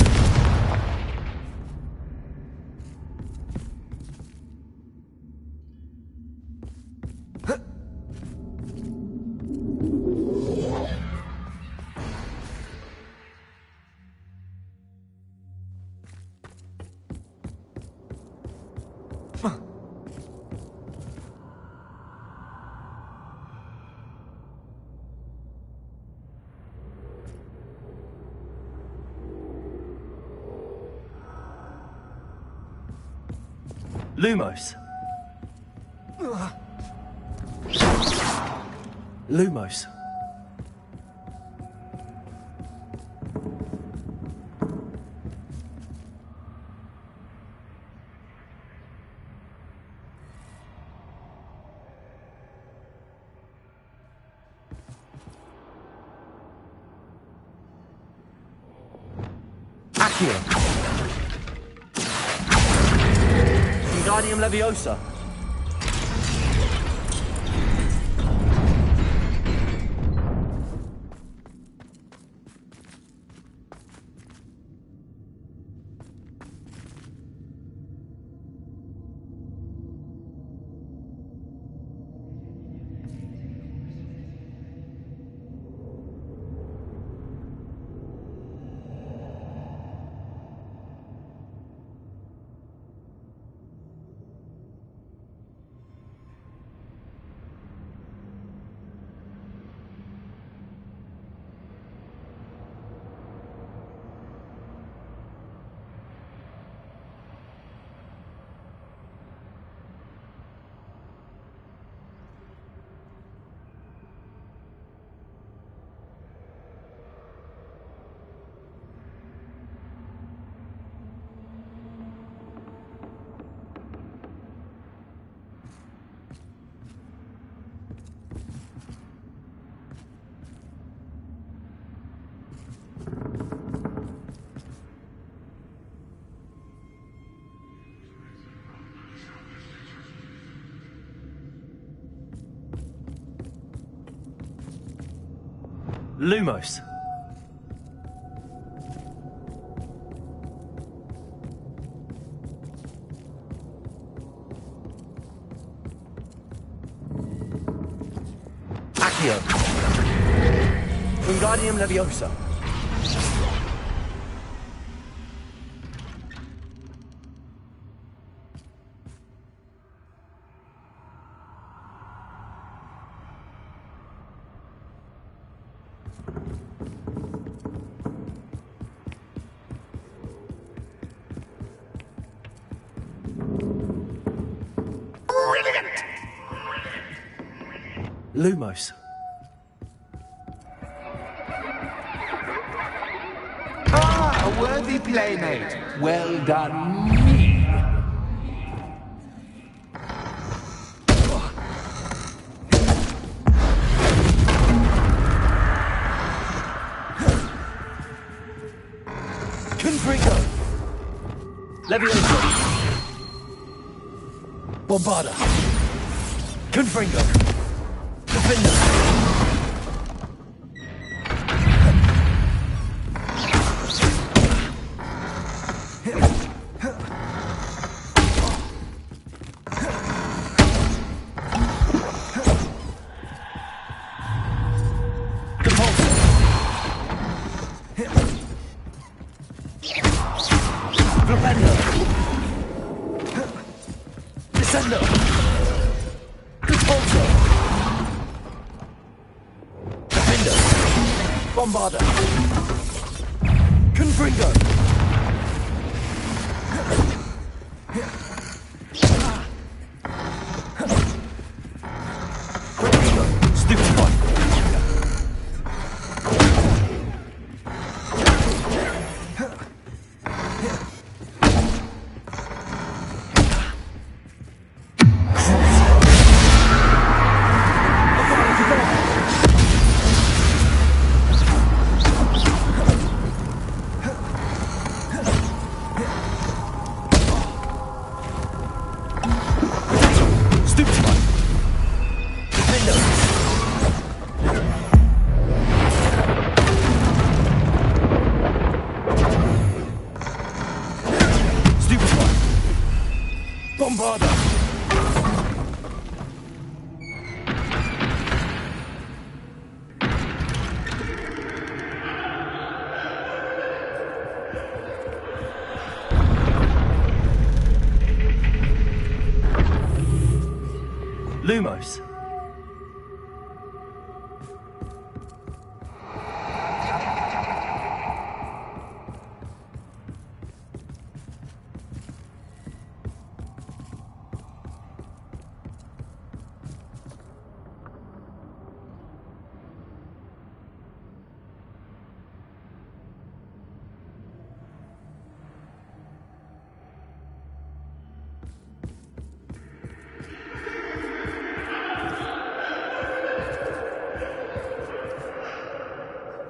S3: Lumos. Lumos. Accio. Wingardium Leviosa. Lumos. Accio. Wingardium Leviosa. Lumos.
S10: Ah, a worthy playmate. Well done, me.
S3: Confringo. Leviosa. Bombarda. Confringo. Defender. Descendo! Repulsor! Defender! Bombarda! Confringo! Stupefy! Bombarda! Lumos.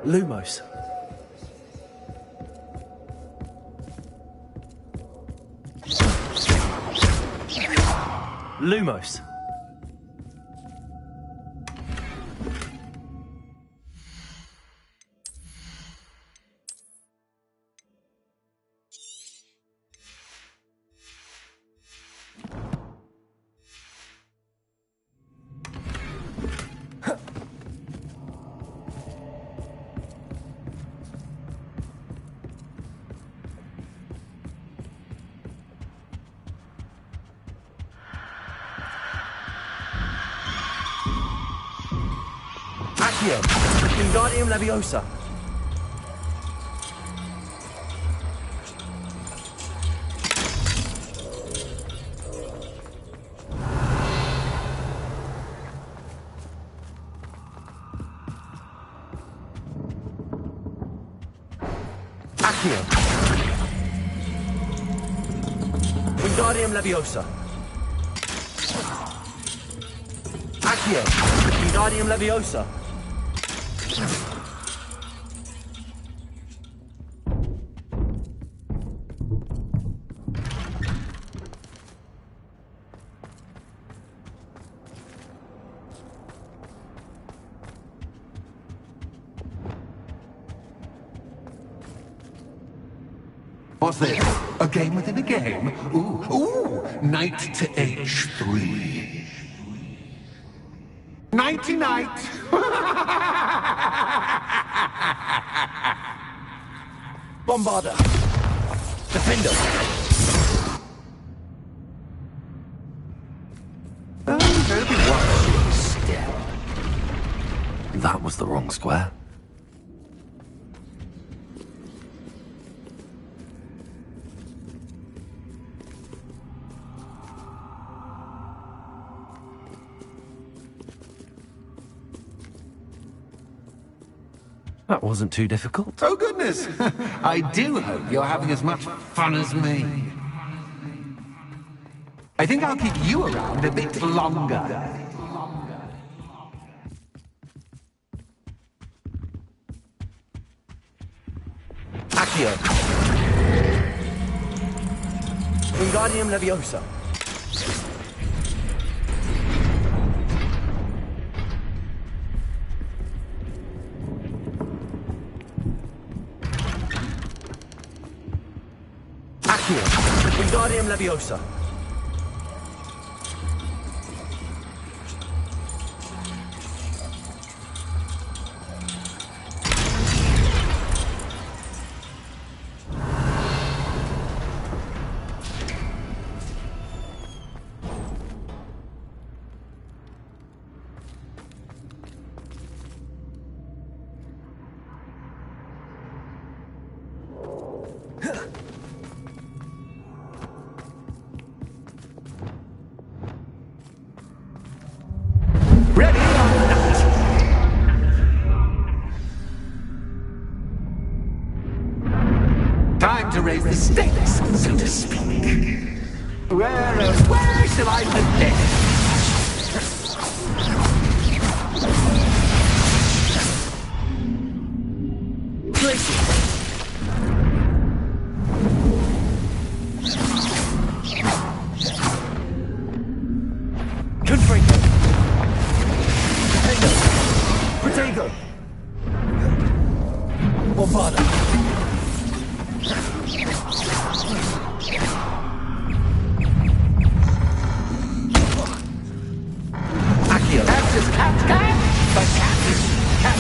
S3: Lumos. Lumos. Accio. Wingardium Leviosa. Accio. Wingardium Leviosa. Accio. Wingardium Leviosa.
S10: What's this? A game within a game? Ooh, knight to h3. Nighty-night!
S3: Bombarder. Defender.
S2: That was the wrong square. That wasn't too difficult.
S10: Oh, goodness! I do hope you're having as much fun as me. I think I'll keep you around a bit longer.
S3: Accio. Wingardium Leviosa. Accio. Wingardium Leviosa.
S5: Ready or not.
S10: Time to raise the stakes, so to speak. Where shall I begin?
S3: Protego. Bombarda. Accio.
S10: That's just cat, but cat is cat.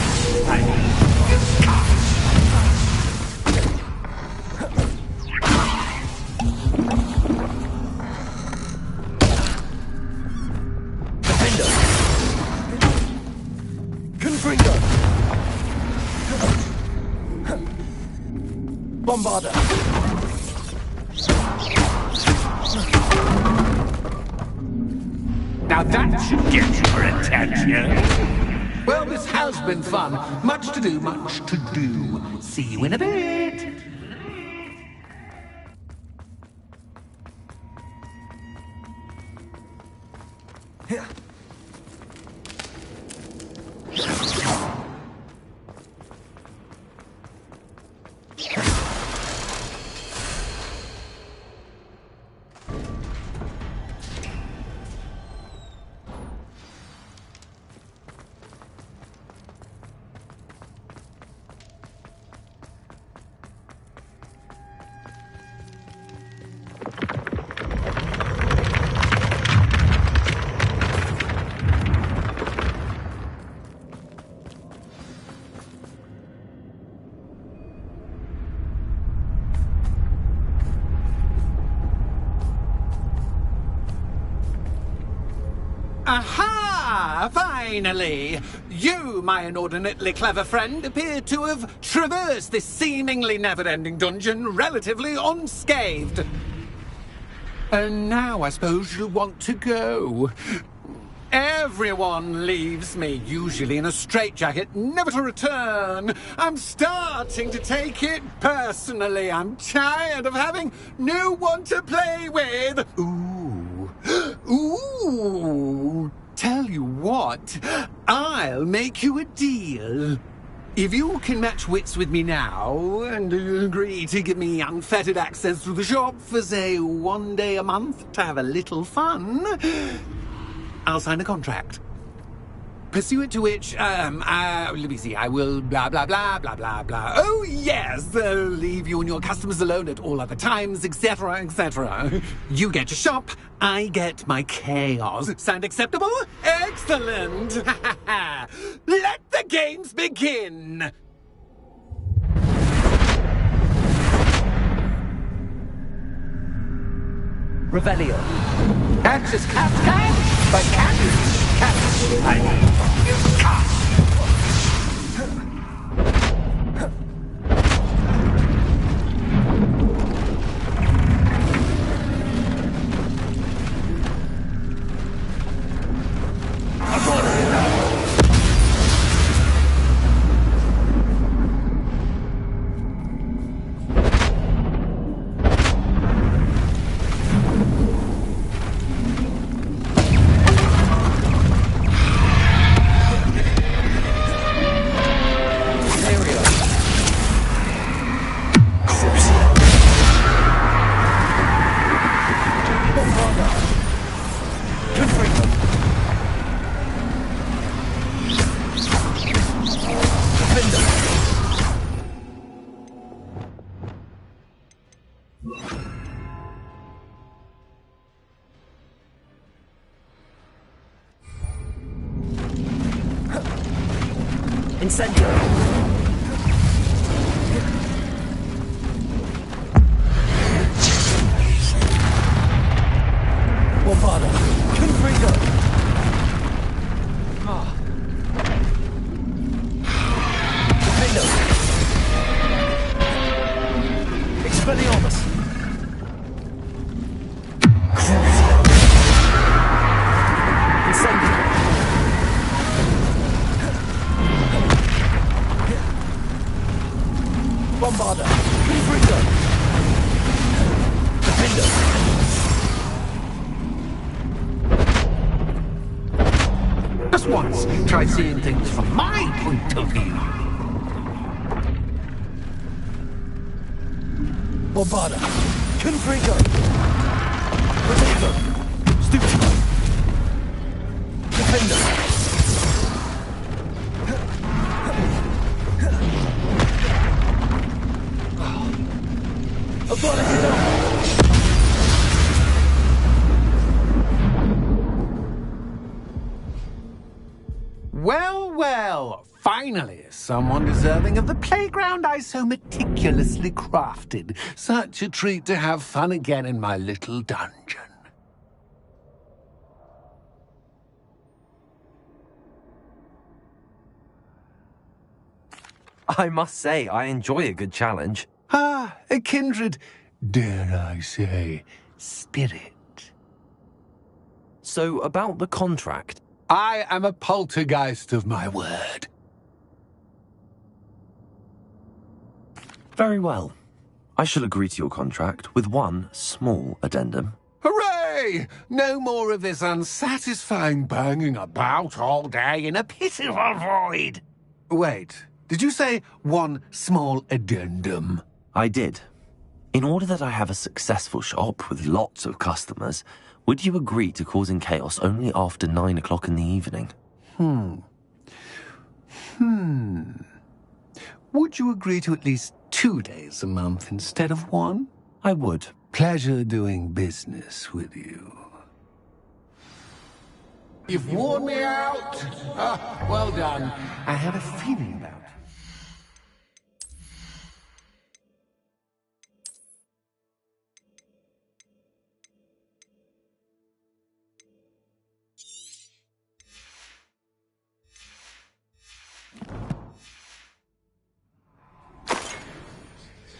S3: Defender. Confringo. Bombarder.
S10: Now that should get your attention. Well, this has been fun. Much to do, much to do. See you in a bit. Aha! Finally! You, my inordinately clever friend, appear to have traversed this seemingly never-ending dungeon relatively unscathed. And now I suppose you'll want to go. Everyone leaves me, usually in a straitjacket, never to return. I'm starting to take it personally. I'm tired of having no one to play with. Ooh, tell you what, I'll make you a deal. If you can match wits with me now, and agree to give me unfettered access to the shop for, say, 1 day a month to have a little fun, I'll sign a contract. Pursuant to which, let me see, I will blah, blah, blah, blah, blah, blah. Oh, yes, leave you and your customers alone at all other times, etc., etc. You get your shop, I get my chaos. Sound acceptable? Excellent! Let the games begin!
S3: Revelio.
S10: Catch is catch, but catch is catch. I mean, catch.
S3: Incendio. Bombarda. Confringo. Defendo. Expelliarmus. Incendio. Bombarda. Confringo. Defendo.
S10: Just once, try seeing things from my point of view.
S3: Bombarda. Confringo. Revolver. Stupid. Defender.
S10: Well, well, finally, someone deserving of the playground I so meticulously crafted. Such a treat to have fun again in my little dungeon.
S2: I must say, I enjoy a good challenge.
S10: Ah, a kindred, dare I say, spirit.
S2: So, about the contract.
S10: I am a poltergeist of my word.
S2: Very well. I shall agree to your contract with one small addendum.
S10: Hooray! No more of this unsatisfying banging about all day in a pitiful void. Wait, did you say one small addendum?
S2: I did. In order that I have a successful shop with lots of customers, would you agree to causing chaos only after 9 o'clock in the evening?
S10: Would you agree to at least 2 days a month instead of one?
S2: I would.
S10: Pleasure doing business with you. You've worn me out. Ah, well done. I had a feeling about it.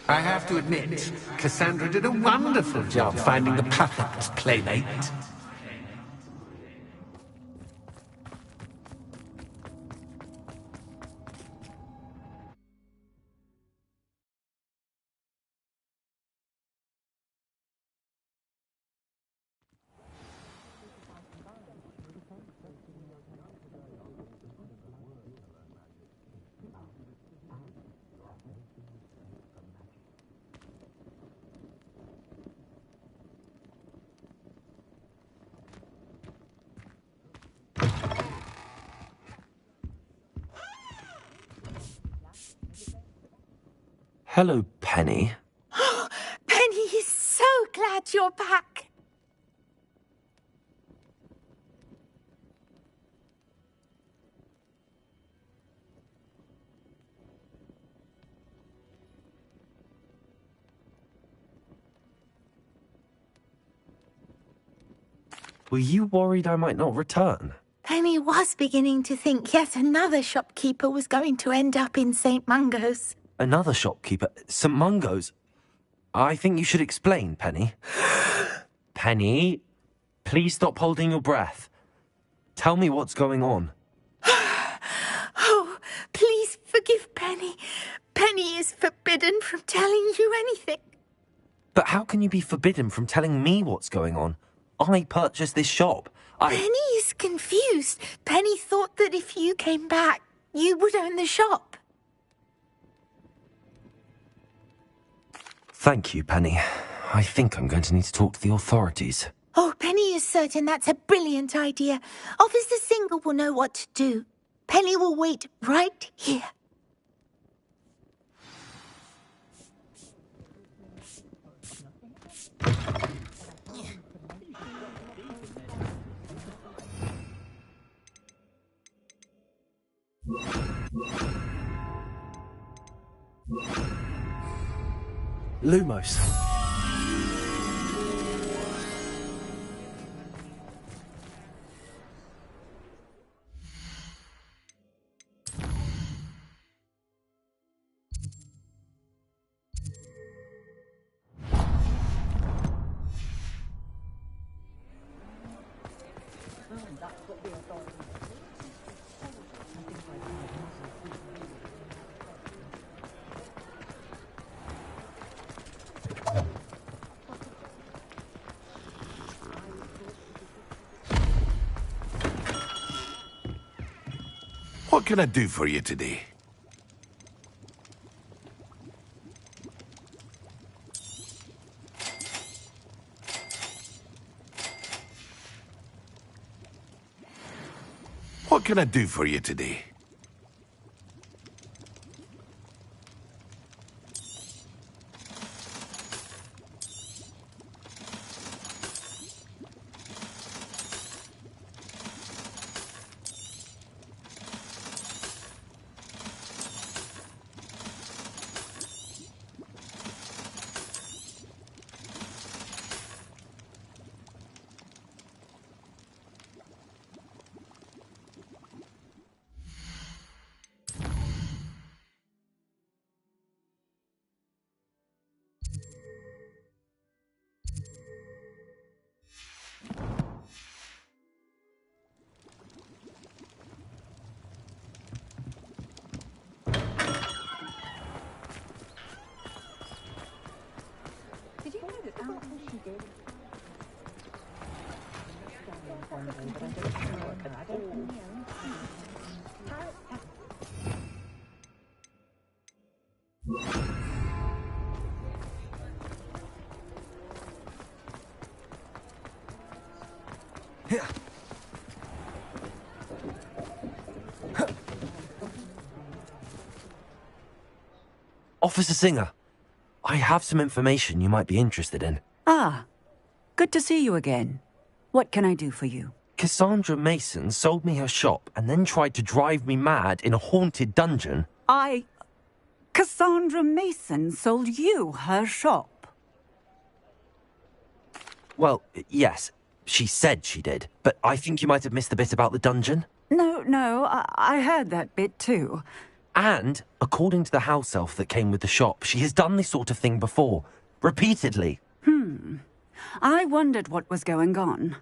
S10: I have to admit, Cassandra did a wonderful job finding the perfect playmate.
S2: Hello, Penny.
S7: Penny is so glad you're back.
S2: Were you worried I might not return?
S7: Penny was beginning to think yet another shopkeeper was going to end up in St. Mungo's.
S2: Another shopkeeper? St. Mungo's? I think you should explain, Penny. Penny, please stop holding your breath. Tell me what's going on.
S7: Oh, please forgive Penny. Penny is forbidden from telling you anything.
S2: But how can you be forbidden from telling me what's going on? I purchased this shop.
S7: Penny is confused. Penny thought that if you came back, you would own the shop.
S2: Thank you, Penny. I think I'm going to need to talk to the authorities.
S7: Oh, Penny is certain that's a brilliant idea. Officer Singer will know what to do. Penny will wait right here.
S3: Lumos.
S4: What can I do for you today? What can I do for you today?
S2: Officer Singer, I have some information you might be interested in.
S11: Ah, good to see you again. What can I do for you?
S2: Cassandra Mason sold me her shop and then tried to drive me mad in a haunted dungeon.
S11: Cassandra Mason sold you her shop?
S2: Well, yes, she said she did, but I think you might have missed the bit about the dungeon.
S11: No, I heard that bit too.
S2: And, according to the house elf that came with the shop, she has done this sort of thing before. Repeatedly.
S11: I wondered what was going on.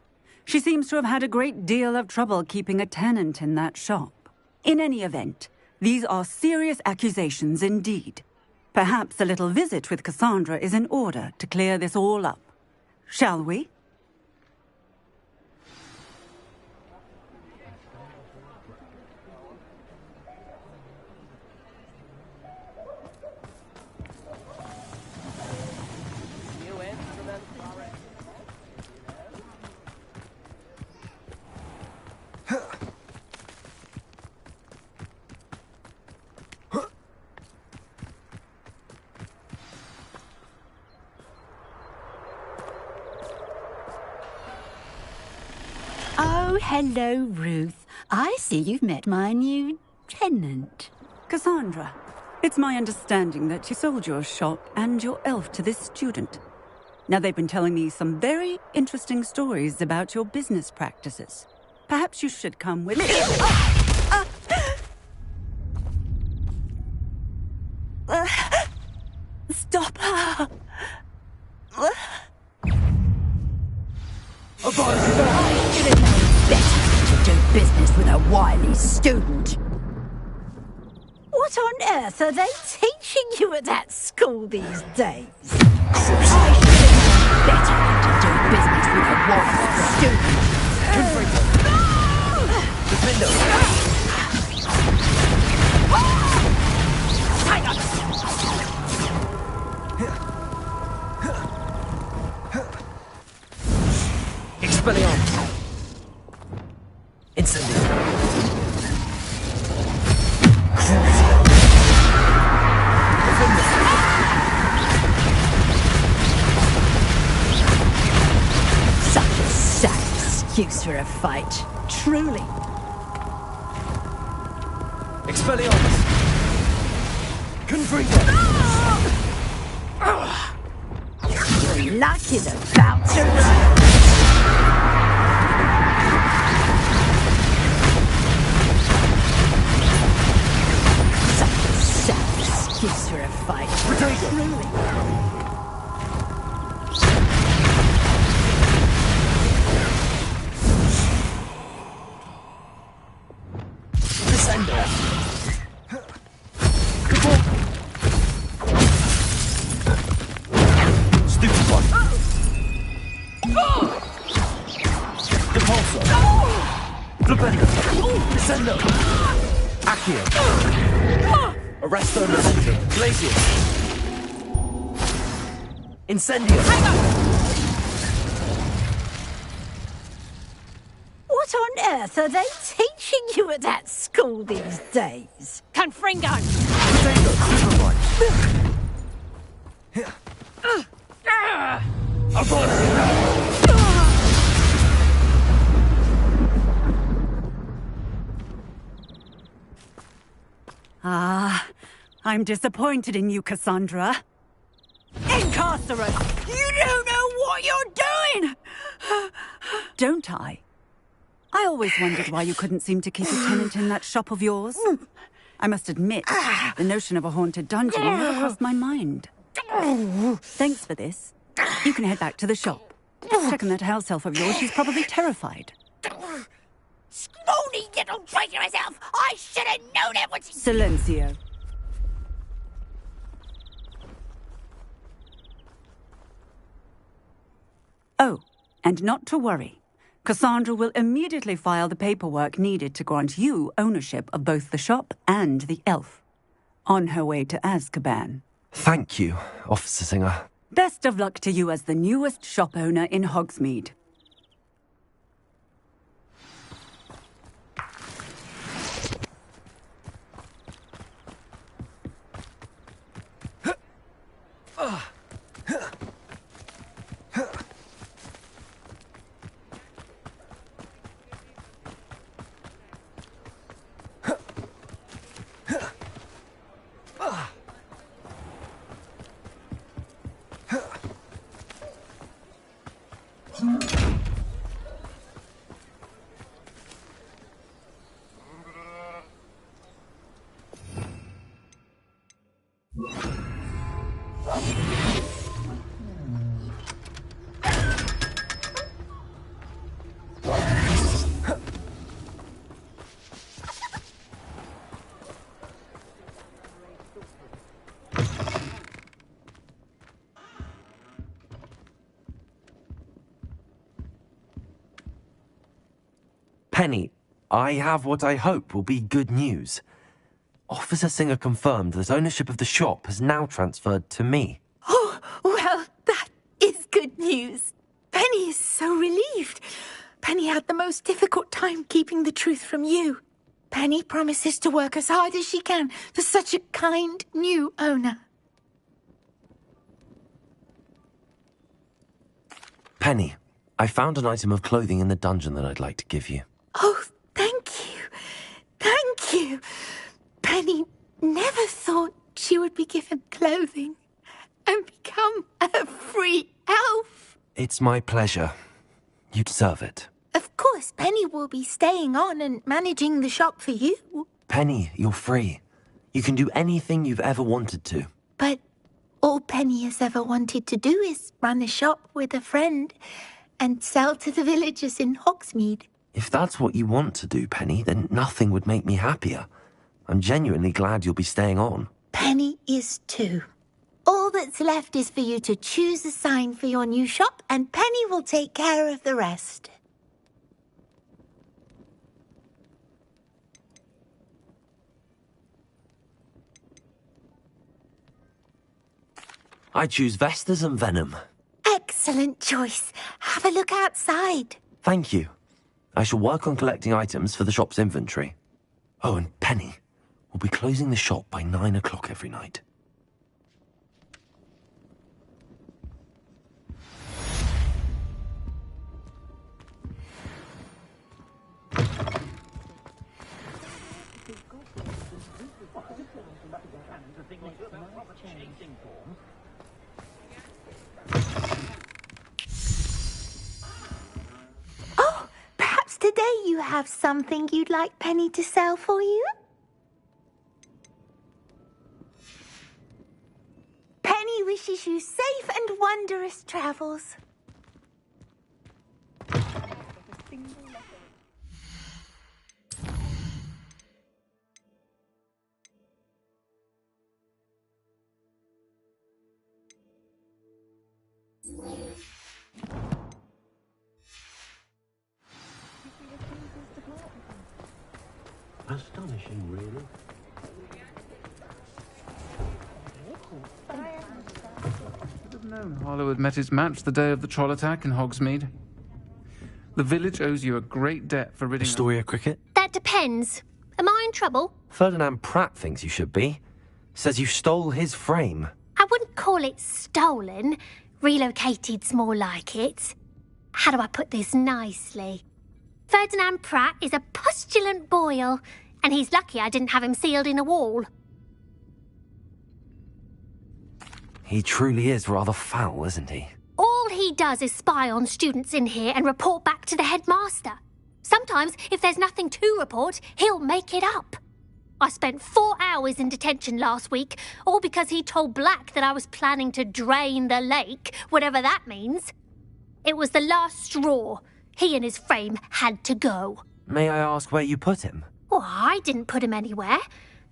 S11: She seems to have had a great deal of trouble keeping a tenant in that shop. In any event, these are serious accusations indeed. Perhaps a little visit with Cassandra is in order to clear this all up. Shall we?
S9: hello, Ruth. I see you've met my new tenant.
S11: Cassandra, it's my understanding that you sold your shop and your elf to this student. Now, they've been telling me some very interesting stories about your business practices. Perhaps you should come with me.
S9: Stop her!
S3: Oh,
S9: I should have known better to do business with a wily student. What on earth are they teaching you at that school these days? I should have known better than to do business with a wily student.
S2: Expelliarmus! Incendio!
S9: Such a sad excuse for a fight. Truly.
S2: Expelliarmus! Confringo!
S9: Your luck is about to run. Such a sad excuse for a fight. Truly.
S2: Arresto Momentum. Glacius. Incendio.
S9: What on earth are they teaching you at that school these days?
S8: Confringo!
S2: Potato.
S11: I'm disappointed in you, Cassandra. Incarcerate! You don't know what you're doing! Don't I? I always wondered why you couldn't seem to keep a tenant in that shop of yours. I must admit, the notion of a haunted dungeon never crossed my mind. Thanks for this. You can head back to the shop. Checking that house elf of yours, she's probably terrified.
S7: Scrawny little traitor herself! I should have known it was...
S11: Silencio. Oh, and not to worry. Cassandra will immediately file the paperwork needed to grant you ownership of both the shop and the elf. On her way to Azkaban.
S2: Thank you, Officer Singer.
S11: Best of luck to you as the newest shop owner in Hogsmeade.
S2: Penny, I have what I hope will be good news. Officer Singer confirmed that ownership of the shop has now transferred to me.
S7: Oh, well, that is good news. Penny is so relieved. Penny had the most difficult time keeping the truth from you. Penny promises to work as hard as she can for such a kind new owner.
S2: Penny, I found an item of clothing in the dungeon that I'd like to give you.
S7: and become a free elf.
S2: It's my pleasure. You deserve it.
S7: Of course, Penny will be staying on and managing the shop for you.
S2: Penny, you're free. You can do anything you've ever wanted to.
S7: But all Penny has ever wanted to do is run a shop with a friend and sell to the villagers in Hogsmeade.
S2: If that's what you want to do, Penny, then nothing would make me happier. I'm genuinely glad you'll be staying on.
S7: Penny is too. All that's left is for you to choose a sign for your new shop, and Penny will take care of the rest.
S2: I choose Vestas and Venom.
S7: Excellent choice. Have a look outside.
S2: Thank you. I shall work on collecting items for the shop's inventory. Oh, and Penny, we'll be closing the shop by 9 o'clock every night.
S7: Oh, perhaps today you have something you'd like Penny to sell for you? Penny wishes you safe and wondrous travels.
S3: Astonishing, really.
S12: Should have known Harlow had met his match the day of the troll attack in Hogsmeade. The village owes you a great debt for ridding...
S2: Astoria Cricket?
S13: That depends. Am I in trouble?
S2: Ferdinand Pratt thinks you should be. Says you stole his frame.
S13: I wouldn't call it stolen. Relocated's more like it. How do I put this nicely? Ferdinand Pratt is a postulant boil, and he's lucky I didn't have him sealed in a wall.
S2: He truly is rather foul, isn't he?
S13: All he does is spy on students in here and report back to the headmaster. Sometimes, if there's nothing to report, he'll make it up. I spent 4 hours in detention last week, all because he told Black that I was planning to drain the lake, whatever that means. It was the last straw. He and his frame had to go.
S2: May I ask where you put him?
S13: Well, I didn't put him anywhere.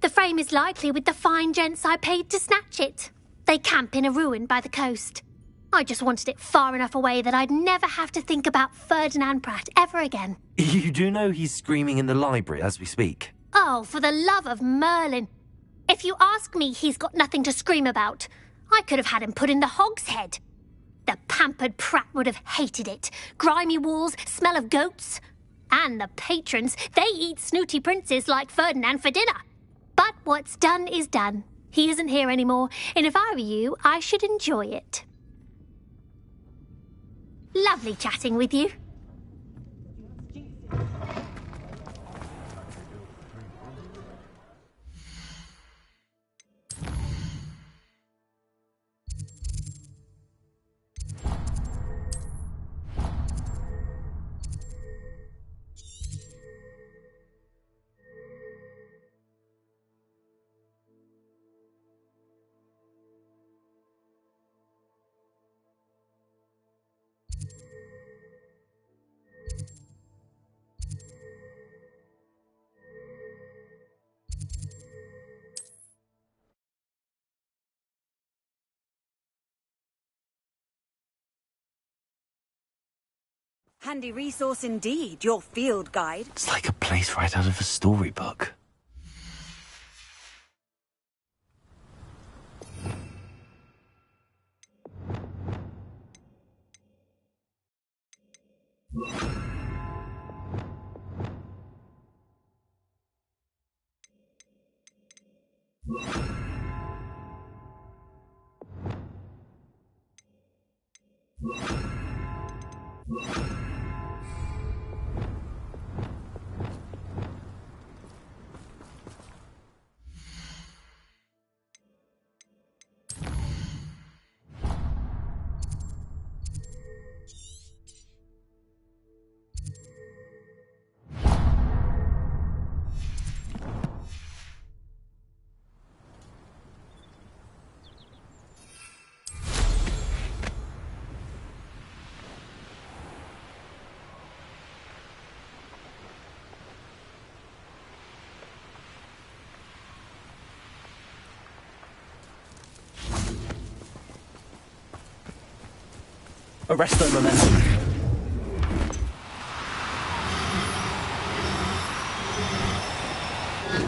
S13: The frame is likely with the fine gents I paid to snatch it. They camp in a ruin by the coast. I just wanted it far enough away that I'd never have to think about Ferdinand Pratt ever again.
S2: You do know he's screaming in the library as we speak.
S13: Oh, for the love of Merlin. If you ask me, he's got nothing to scream about. I could have had him put in the hogshead. The pampered Pratt would have hated it. Grimy walls, smell of goats. And the patrons, they eat snooty princes like Ferdinand for dinner. But what's done is done. He isn't here anymore, and if I were you, I should enjoy it. Lovely chatting with you.
S14: Handy resource indeed, your field guide.
S2: It's like a place right out of a storybook. Arresto momentum.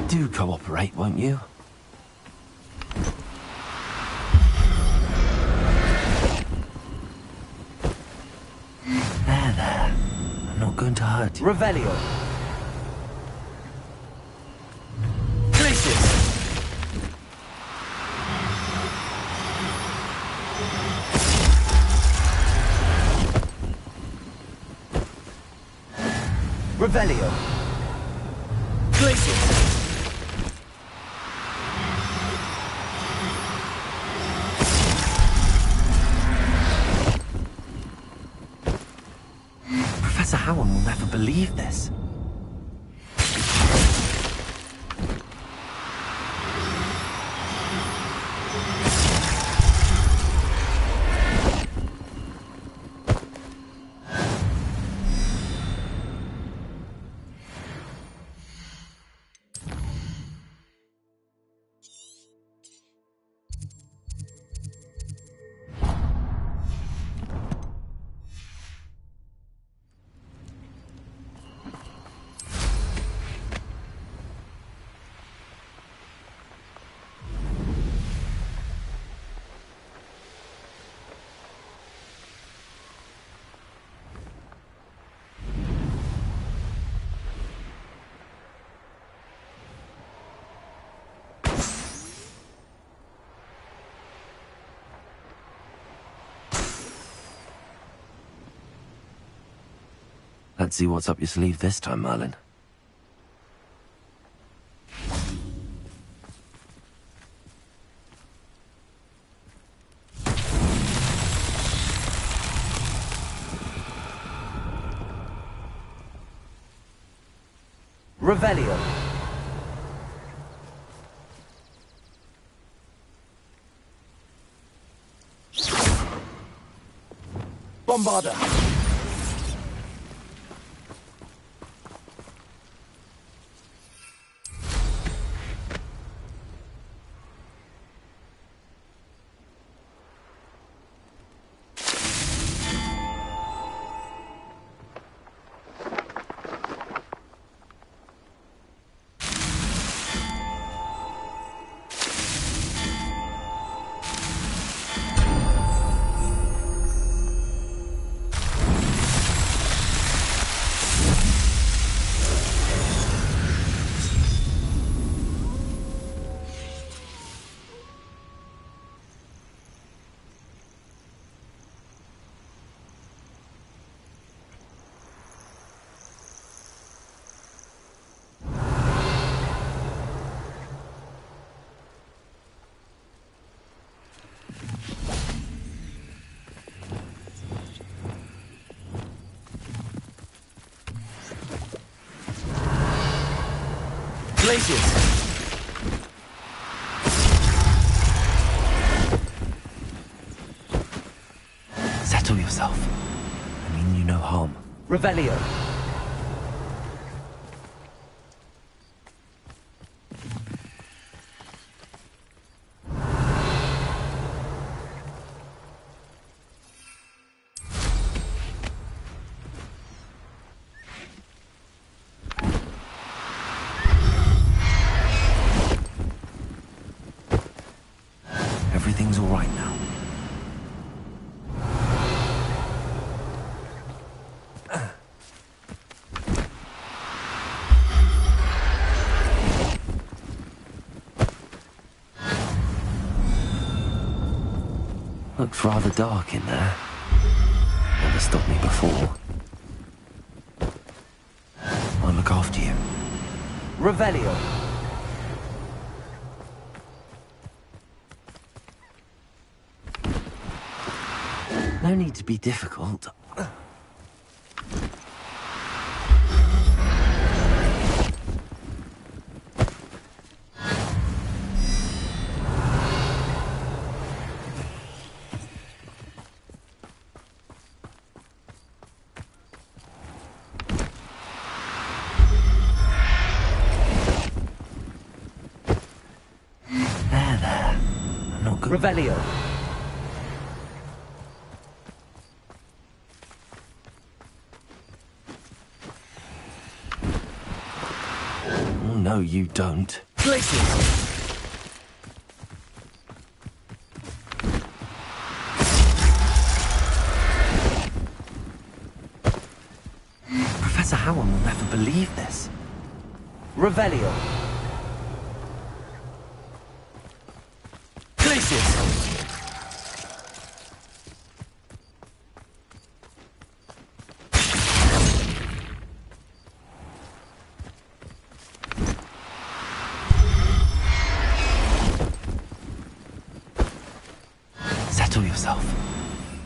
S2: Do cooperate, won't you? There. I'm not going to hurt you. Revelio. Places. Revelio. Places. Professor Howard will never believe this. Let's see what's up your sleeve this time, Merlin. Revelio. Bombarda. Places. Settle yourself. I mean you no harm. Revelio. Everything's all right now. Looks rather dark in there. Never stopped me before. I'll look after you. Revelio. No need to be difficult. There. I'm not good. Revelio. no, you don't.
S3: Glacius!
S2: Professor Howard will never believe this. Revelio.
S3: Glacius!
S2: Settle yourself.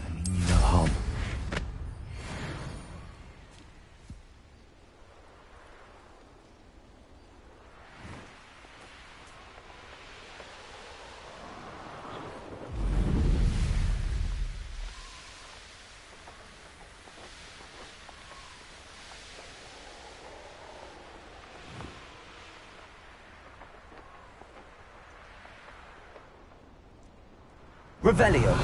S2: I mean you no harm. Revelio.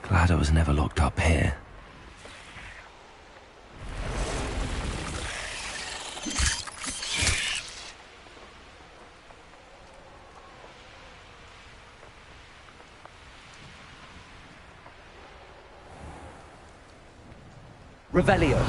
S2: Glad I was never locked up here. Revelio.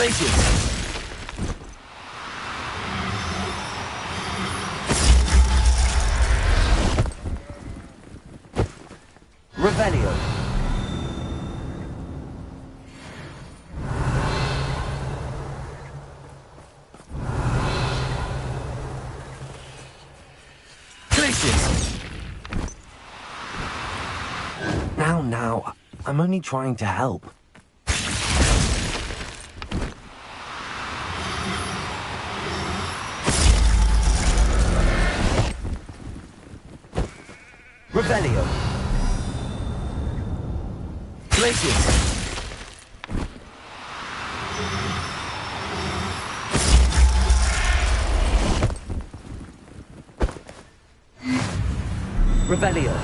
S3: Glacius!
S2: Revelio.
S3: Glacius!
S2: Now, I'm only trying to help. Revelio.
S3: Glacius!
S2: Revelio.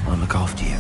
S2: I'll look after you.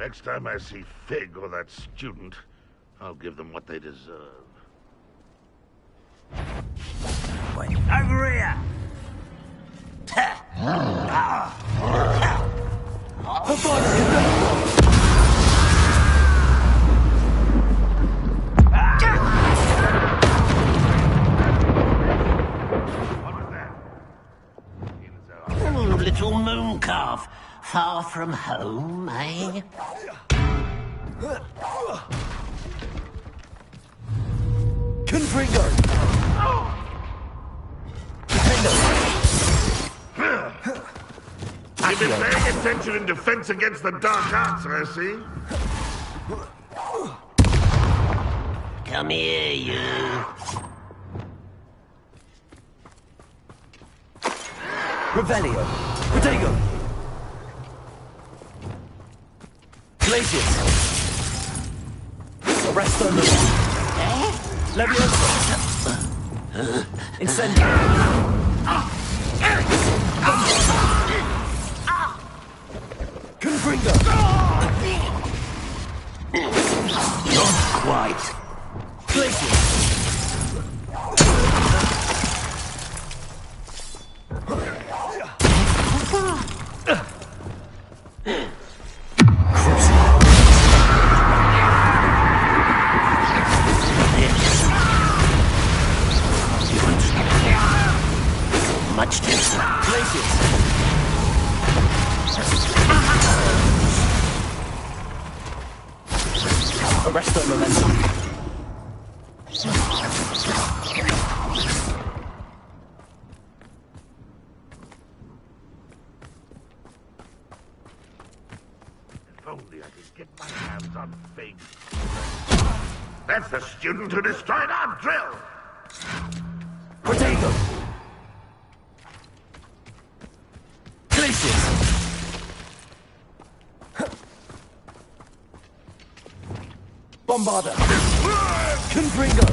S4: Next time I see Fig or that student, I'll give them what they deserve.
S6: Wait, over here!
S5: Little moon calf, far from home, eh?
S3: Confringo!
S4: You've been paying attention in defense against the dark arts, I see.
S5: Come here, you.
S3: Revelio! Protego! Glacius! Arresto Leviosa! Incendio! Confringo!
S5: Not quite.
S3: Glacius!
S5: Much denser.
S3: Glacius! Arresto Momentum!
S4: If only I could get my hands on Fig. That's the student who destroyed our drill!
S3: Protego! Glacius! Bombarda! Confringo!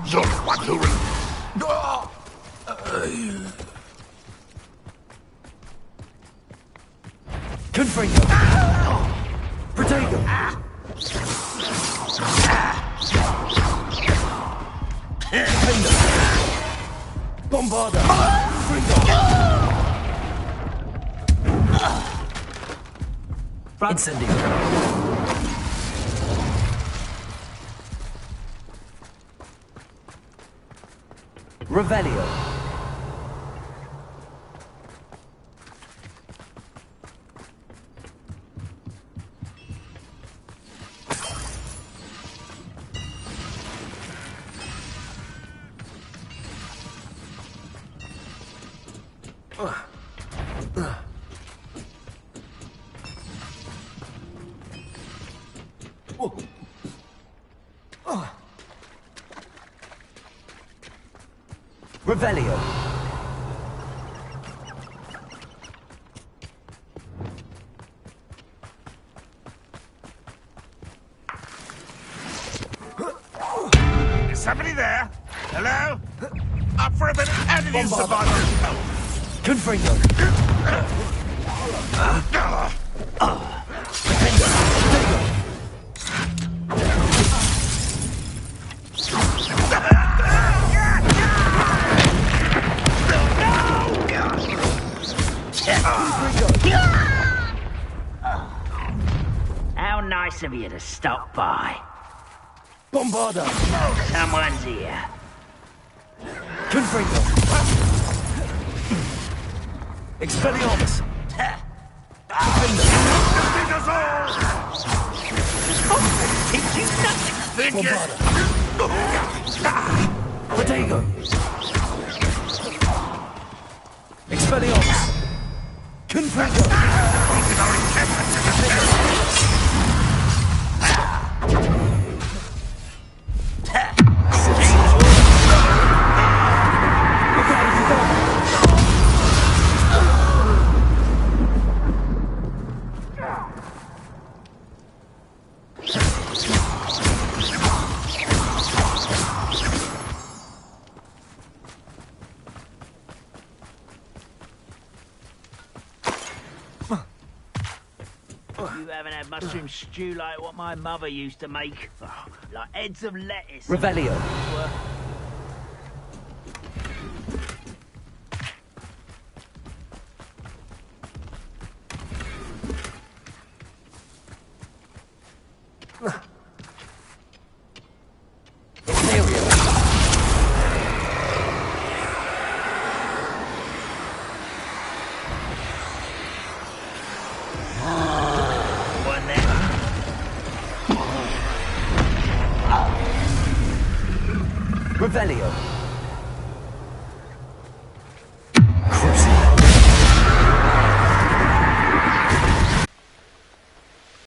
S4: Zorquaturin!
S3: Confringo! Protego! Defender! Bombarda! Confringo! Incendio! Revelio! Revelio!
S4: Is somebody there? Hello? Up for a bit of editing survival.
S3: Confringo!
S5: How nice of you to stop by.
S3: Bombarda!
S5: Someone's here.
S3: Confringo! Expelliarmus!
S5: Teach you nothing.
S3: Bombarda! Protego! Expelliarmus! Confringo!
S6: You haven't had mushroom stew like what my mother used to make. Oh, like heads of lettuce.
S2: Revelio. Revelio.